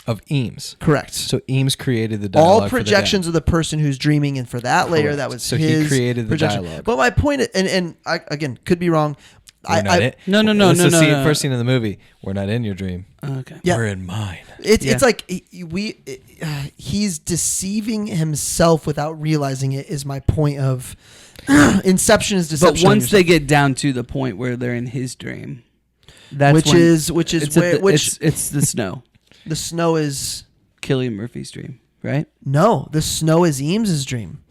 Of Eames. Correct. So Eames created the dialogue. All projections of the person who's dreaming, and for that layer, Correct. that was so his he created the projection. dialogue. But my point, and I, again, could be wrong. No. Let's just see first scene of the movie. We're not in your dream. Okay. Yeah. We're in mine. It's like he's deceiving himself without realizing it. Is my point of Inception is deception. But once they get down to the point where they're in his dream, that's which is it's the snow. The snow is Cillian Murphy's dream, right? No, the snow is Eames's dream.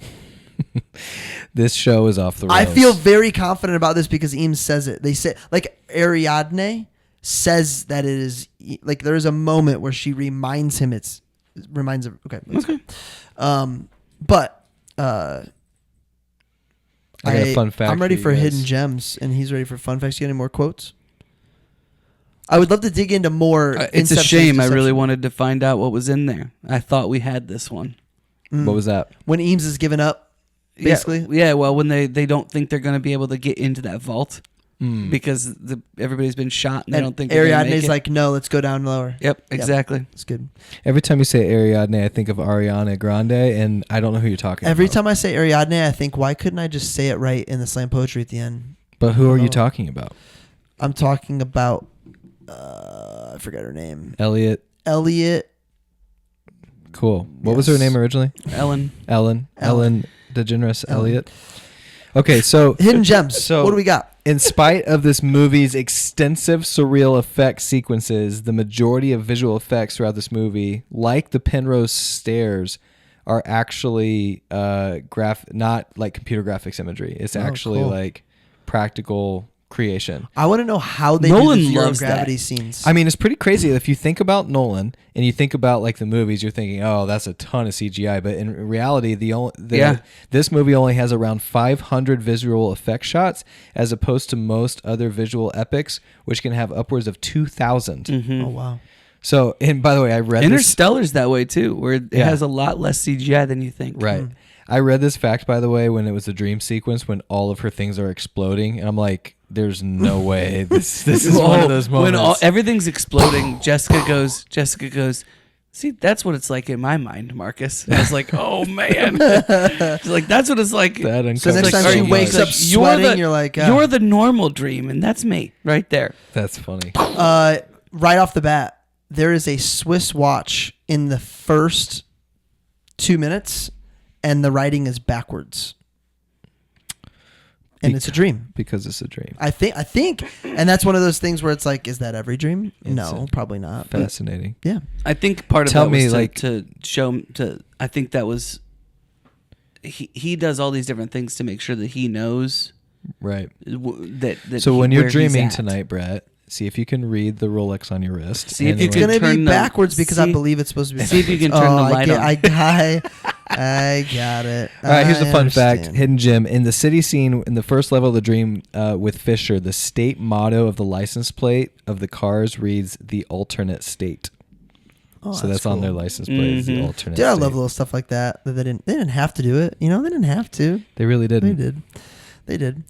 This show is off the rails. I feel very confident about this because Eames says it. They say, like, Ariadne says that it is, like, there is a moment where she reminds him reminds him. Okay. But I got a fun fact. I'm ready for for you guys. hidden gems, and he's ready for fun facts. You got any more quotes? I would love to dig into more. It's a Inception's shame. I deception. really wanted to find out what was in there. I thought we had this one. What was that? When Eames is given up, basically. Yeah. Well, when they don't think they're going to be able to get into that vault because everybody's been shot and they don't think they're gonna make Ariadne's it. like, no, let's go down lower. Yep, exactly. It's good. Every time you say Ariadne, I think of Ariana Grande, and I don't know who you're talking Every about. time I say Ariadne, I think, why couldn't I just say it right in the slam poetry at the end? But who are you talking about? I'm talking about, I forgot her name. Elliot. Cool. What was her Yes. name originally? Ellen. Ellen DeGeneres Elliot. Okay, so Hidden gems. So What do we got? in spite of this movie's extensive surreal effect sequences, the majority of visual effects throughout this movie, like the Penrose stairs, are actually not like computer graphics imagery. It's actually cool. like practical creation. I want to know how they Nolan do the zero loves gravity that. scenes. I mean, it's pretty crazy. If you think about Nolan and you think about like the movies, you're thinking, oh, that's a ton of CGI. But in reality, this movie only has around 500 visual effect shots as opposed to most other visual epics, which can have upwards of 2,000. Mm-hmm. Oh, wow. So, and by the way, I read Interstellar's that way too, where it has a lot less CGI than you think. Right. I read this fact, by the way, when it was the dream sequence when all of her things are exploding. And I'm like, there's no way. This is one of those moments. When everything's exploding, Jessica goes, see, that's what it's like in my mind, Marcus. I was like, oh, man. She's like, that's what it's like. That So next time she wakes up sweating, you're like, you're the normal dream, and that's me right there. That's funny. right off the bat, there is a Swiss watch in the first 2 minutes, and the writing is backwards. And it's a dream. Because it's a dream. I think, and that's one of those things where it's like, is that every dream? No, probably not. But Fascinating. yeah. I think part of Tell that me, was like- to show I think that was he does all these different things to make sure that he knows Right. that So when you're where he's dreaming at. tonight, Brett, see if you can read the Rolex on your wrist. See if you It's can going to be turn the- backwards because I see- believe it's supposed to be. see if you can backwards. turn the light on. I got it. All right, here's the I fun fact. understand. Hidden gem. In the city scene, in the first level of the dream with Fisher, the state motto of the license plate of the cars reads, the alternate state. Oh, So that's on cool. their license plate, is the Mhm. alternate Dude, I state. love little stuff like that. That they didn't have to do it. You know, they didn't have to. They really didn't. They did.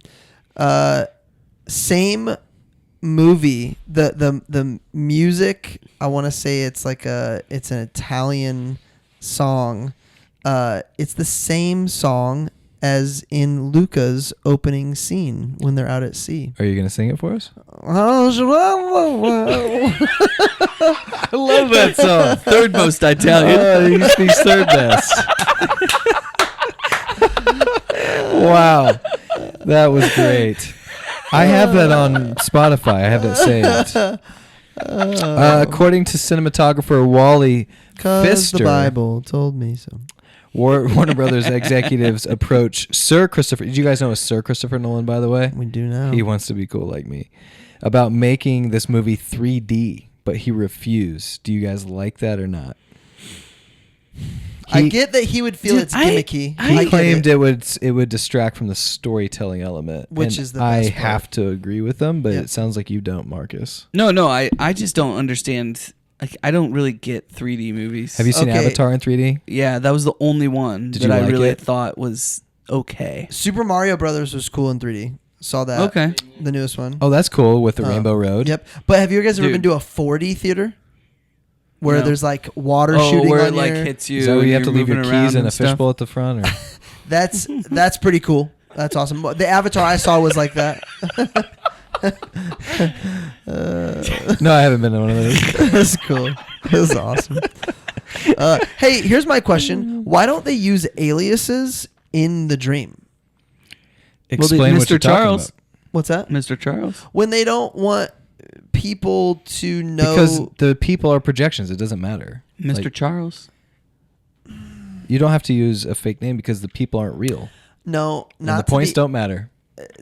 Same movie. The music. I want to say it's like it's an Italian song. It's the same song as in Luca's opening scene when they're out at sea. Are you going to sing it for us? I I love that song. Third most Italian. He speaks third best. Wow. That was great. I have that on Spotify. I have that saved. According to cinematographer Wally Because the Pfister, Bible told me so. Warner Brothers executives approach Sir Christopher. Did you guys know it's Sir Christopher Nolan, by the way? We do now. He wants to be cool like me. About making this movie 3D, but he refused. Do you guys like that or not? I get that he would feel Dude, it's gimmicky. He I get claimed it. it would distract from the storytelling element, Which and is the I best part. have to agree with them, but Yep. it sounds like you don't, Marcus. No, I just don't understand. Like, I don't really get 3D movies. Have you seen Okay. Avatar in 3D? Yeah, that was the only one Did that you I like really it? thought was okay. Super Mario Brothers was cool in 3D. Saw that. Okay. The newest one. Oh, that's cool with the Rainbow Road. Yep. But have you guys ever Dude. been to a 4D theater? Where No. there's like water Oh, shooting where on it like your- hits you. Is that where you have and to you're leave your moving keys around in a and stuff? fishbowl at the front? Or? That's pretty cool. That's awesome. The Avatar I saw was like that. No, I haven't been to one of those. That's cool. That's awesome. Hey, here's my question. Why don't they use aliases in the dream? Explain what Mr. you're talking Charles. about. What's that? Mr. Charles. When they don't want people to know. Because the people are projections. It doesn't matter. Mr. Like, Charles. you don't have to use a fake name because the people aren't real. No, And not the to points don't matter.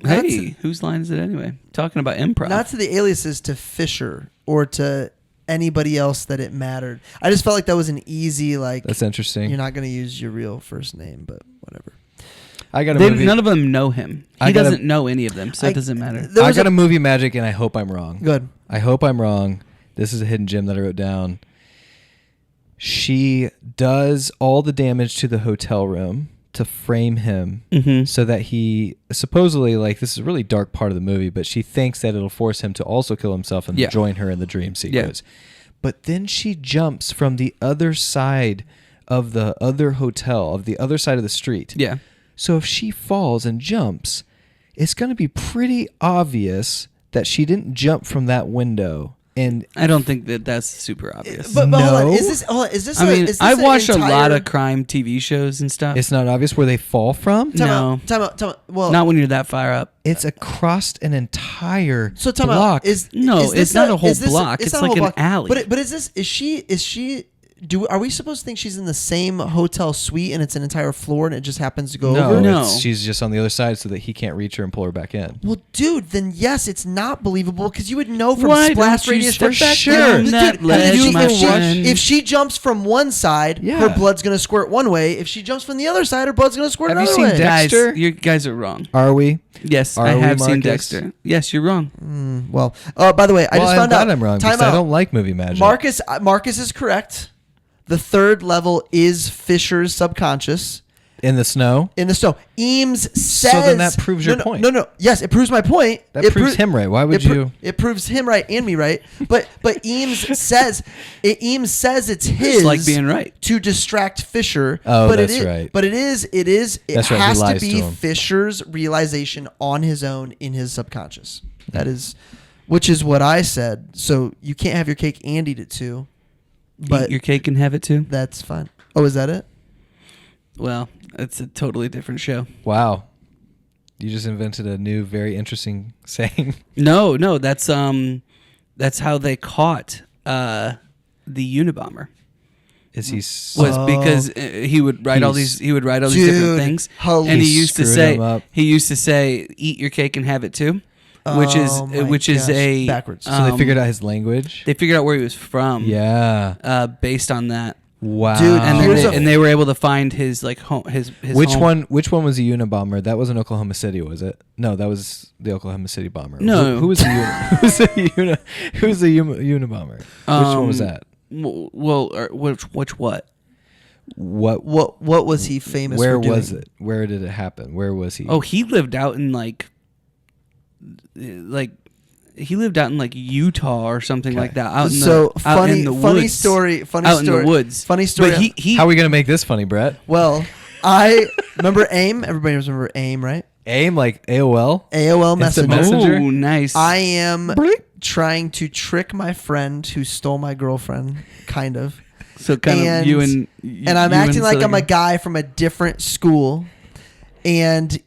not Hey, whose line is it anyway? Talking about improv. Not to the aliases, to Fisher or to anybody else that it mattered. I just felt like that was an easy, like, That's interesting. you're not going to use your real first name, but whatever. I got a movie. None of them know him. I He gotta- doesn't know any of them, so it doesn't matter. There I was got a movie magic, and I hope I'm wrong. Good. I hope I'm wrong. This is a hidden gem that I wrote down. She does all the damage to the hotel room to frame him Mm-hmm. so that he supposedly, like, this is a really dark part of the movie, but she thinks that it'll force him to also kill himself and Yeah. join her in the dream sequence. But then she jumps from the other side of the other hotel, of the other side of the street. Yeah. So if she falls and jumps, it's going to be pretty obvious that she didn't jump from that window. And I don't think that that's super obvious. But hold on. No. Is this I mean, is this I've an watched a lot entire- of crime TV shows and stuff. it's not obvious where they fall from. Time No. out, time out, time out. Well, Not when you're that far up. It's across an entire so time block. out. Is No, this it's not a whole is this block. It's not a like whole an block. alley. But is she? Are we supposed to think she's in the same hotel suite and it's an entire floor and it just happens to go no, over? No. she's just on the other side so that he can't reach her and pull her back in. Well, dude, then yes, it's not believable because you would know from Why splash don't you radius step for back sure. down Dude, that dude, ledge, if, my she, friend? if she jumps from one side, Yeah. her blood's gonna squirt one way. If she jumps from the other side, her blood's gonna squirt Have you another seen way. Dexter? Guys, you guys are wrong. Are we? Yes, Are I we, have seen Marcus? Dexter. Yes, you're wrong. Well, by the way, I just found glad out. I'm wrong Time because I out. don't like movie magic. Marcus is correct. The third level is Fisher's subconscious in the snow. in the snow. Eames says. So then that proves your no, point. No. Yes, it proves my point. That It proves him right. Why would it pro- you? It proves him right and me right. But Eames says it's his. It's like being right. To distract Fisher. Oh, but that's it is, right. But it That's right, he has to lies be to him. Fisher's realization on his own in his subconscious. That is, which is what I said. So you can't have your cake and eat it too. But Eat your cake and have it too. that's fine. Oh, is that it? Well, it's a totally different show. Wow, you just invented a new, very interesting saying. No, that's how they caught the Unabomber. Is he? Was Oh. because he would write all He's- these different Dude, things, holy- and He screwed him up. he used to say eat your cake and have it too, which Oh my is gosh. a Backwards. So they figured out his language. They figured out where he was from. Yeah. Based on that, Wow. Dude, and Here's then they were able to find his like home. His Which home. one? Which one was the Unabomber? That was in Oklahoma City, was it? No, that was the Oklahoma City bomber. No. Who was the who was the Unabomber? Which one was that? Well, which what? What? What was he famous Where for doing? was it? Where did it happen? Where was he? Oh, he lived out in like he lived out in like Utah or something Okay. like that. Out in So the, out in the funny woods. story. Funny out story. in the woods. Funny story. But he How are we gonna make this funny, Brett? Well, I remember AIM. Everybody remember AIM, right? AIM, like AOL? AOL Instant Messenger. Messenger? Ooh, nice. I am trying to trick my friend who stole my girlfriend, kind of. So kind of you and I'm acting like I'm a Cillian. guy from a different school, and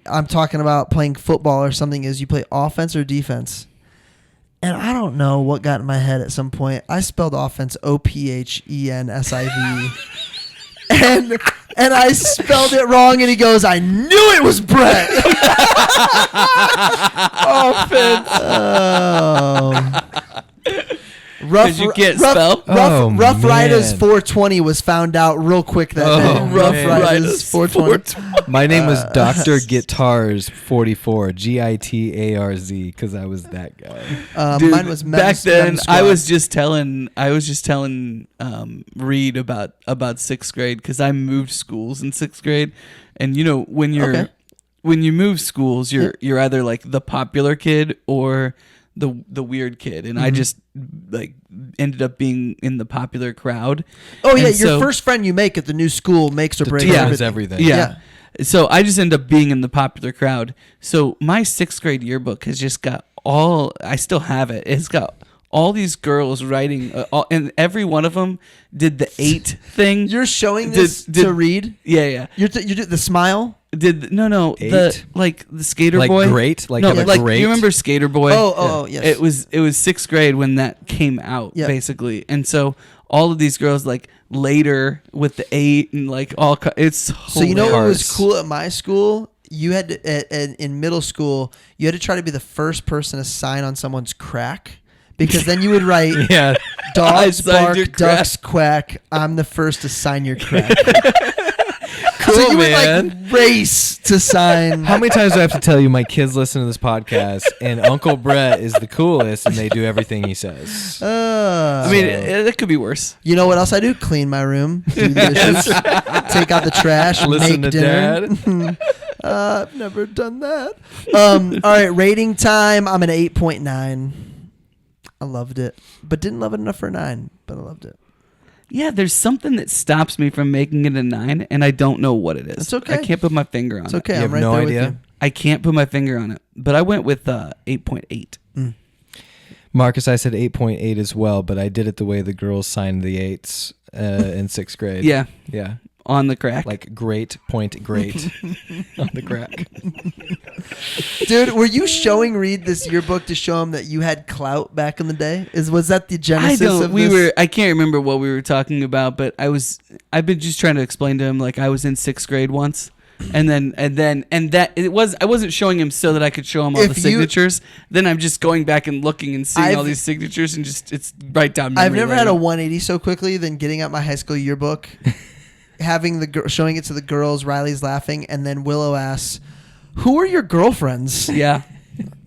I'm talking about playing football or something. Is you play offense or defense? And I don't know what got in my head at some point. I spelled offense OPHENSIV. And I spelled it wrong, and he goes, I knew it was Brett. Offense. Because you can't spell? Rough Oh, Riders man. 420 was found out real quick that day. Rough man. Riders 420. My name was Dr. Guitars 44, GITARZ, because I was that guy. Dude, Mine was back Men's then. Squad. I was just telling Reed about sixth grade because I moved schools in sixth grade, and you know when you move schools, you're either like the popular kid or the weird kid, and I just like ended up being in the popular crowd. Oh yeah, And your so- first friend you make at the new school makes or breaks Determines everything. everything. Yeah. So I just end up being in the popular crowd. So my sixth grade yearbook has just got I still have it. It's got all these girls writing, and every one of them did the 8 thing. You're showing this Did- to Reed. Yeah. You did the smile. No, 8? the Skater Like Boy. great? Like no, have a like great? you remember Skater Boy? Oh, yes. It was sixth grade when that came out, Yep. basically, and so all of these girls like later with the 8 and like all. It's So you know what was Hearts. cool at my school? You had to, in middle school, you had to try to be the first person to sign on someone's crack, because then you would write Yeah. dogs signed your bark, ducks quack. I'm the first to sign your crack. Cool, so you man. would like race to sign. How many times do I have to tell you my kids listen to this podcast and Uncle Brett is the coolest and they do everything he says? I mean, it could be worse. You know what else I do? Clean my room, do the dishes, take out the trash, Listen make to dinner. Dad. I've never done that. All right, rating time. I'm an 8.9. I loved it, but didn't love it enough for a 9. But I loved it. Yeah, there's something that stops me from making it a 9, and I don't know what it is. It's okay. I can't put my finger on It's it. okay. You I'm have right no there idea? with you. I can't put my finger on it, but I went with 8.8. Marcus, I said 8.8 as well, but I did it the way the girls signed the 8s in 6th grade. Yeah, Yeah. on the crack. Like great on the crack. Dude, were you showing Reed this yearbook to show him that you had clout back in the day? Was that the genesis of this? I can't remember what we were talking about, but I've been just trying to explain to him like I was in 6th grade once. I wasn't showing him so that I could show him all If the you- signatures. Then I'm just going back and looking and seeing all I've- these signatures and just it's right down memory I've never had lane. a 180 so quickly than getting out my high school yearbook, having showing it to the girls. Riley's laughing, and then Willow asks, "Who are your girlfriends?" Yeah.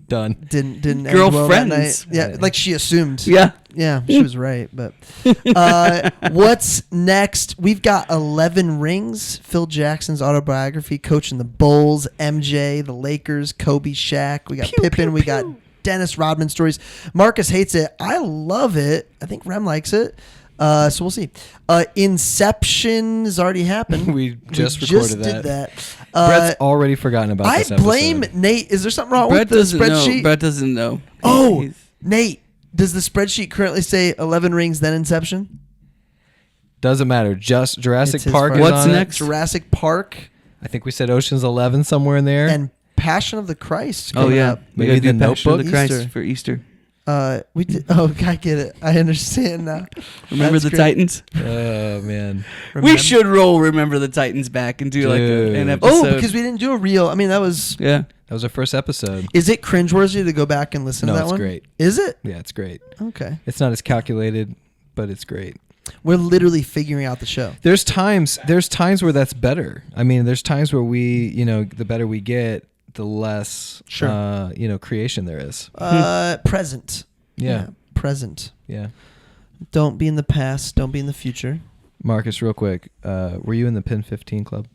Done. Didn't end well that Girlfriends. night. Yeah, like she assumed. Yeah. Yeah, she was right. But what's next? We've got 11 rings. Phil Jackson's autobiography, coaching the Bulls, MJ, the Lakers, Kobe, Shaq. We got Pippen. We got Dennis Rodman stories. Marcus hates it. I love it. I think Rem likes it. So we'll see. Inception has already happened. We just recorded did that. that. Brett's already forgotten about I this episode. blame Nate. Is there something wrong Brett with the doesn't know. spreadsheet? Brett doesn't know. Oh, He's- Nate, does the spreadsheet currently say 11 rings, then Inception? Doesn't matter. Just Jurassic It's his Park fault. is What's on it. next? Jurassic Park I think we said Ocean's 11 somewhere in there. and Passion of the Christ. Oh coming yeah, up. we Maybe gotta do The Passion of the Notebook? Christ Easter. for Easter. We did. Oh, I get it. I understand now. Remember That's the great. Titans? Oh man. We should roll Remember the Titans back and do like an Dude. episode. Oh, because we didn't do a reel. I mean, that was. yeah. That was our first episode. Is it cringeworthy to go back and listen No, to that it's one? great. Is it? Yeah, it's great. Okay. It's not as calculated, but it's great. We're literally figuring out the show. There's times where that's better. I mean, there's times where the better we get, the less Sure. creation there is. Present. Yeah. Present. Yeah. Don't be in the past. Don't be in the future. Marcus, real quick, were you in the Pin 15 club?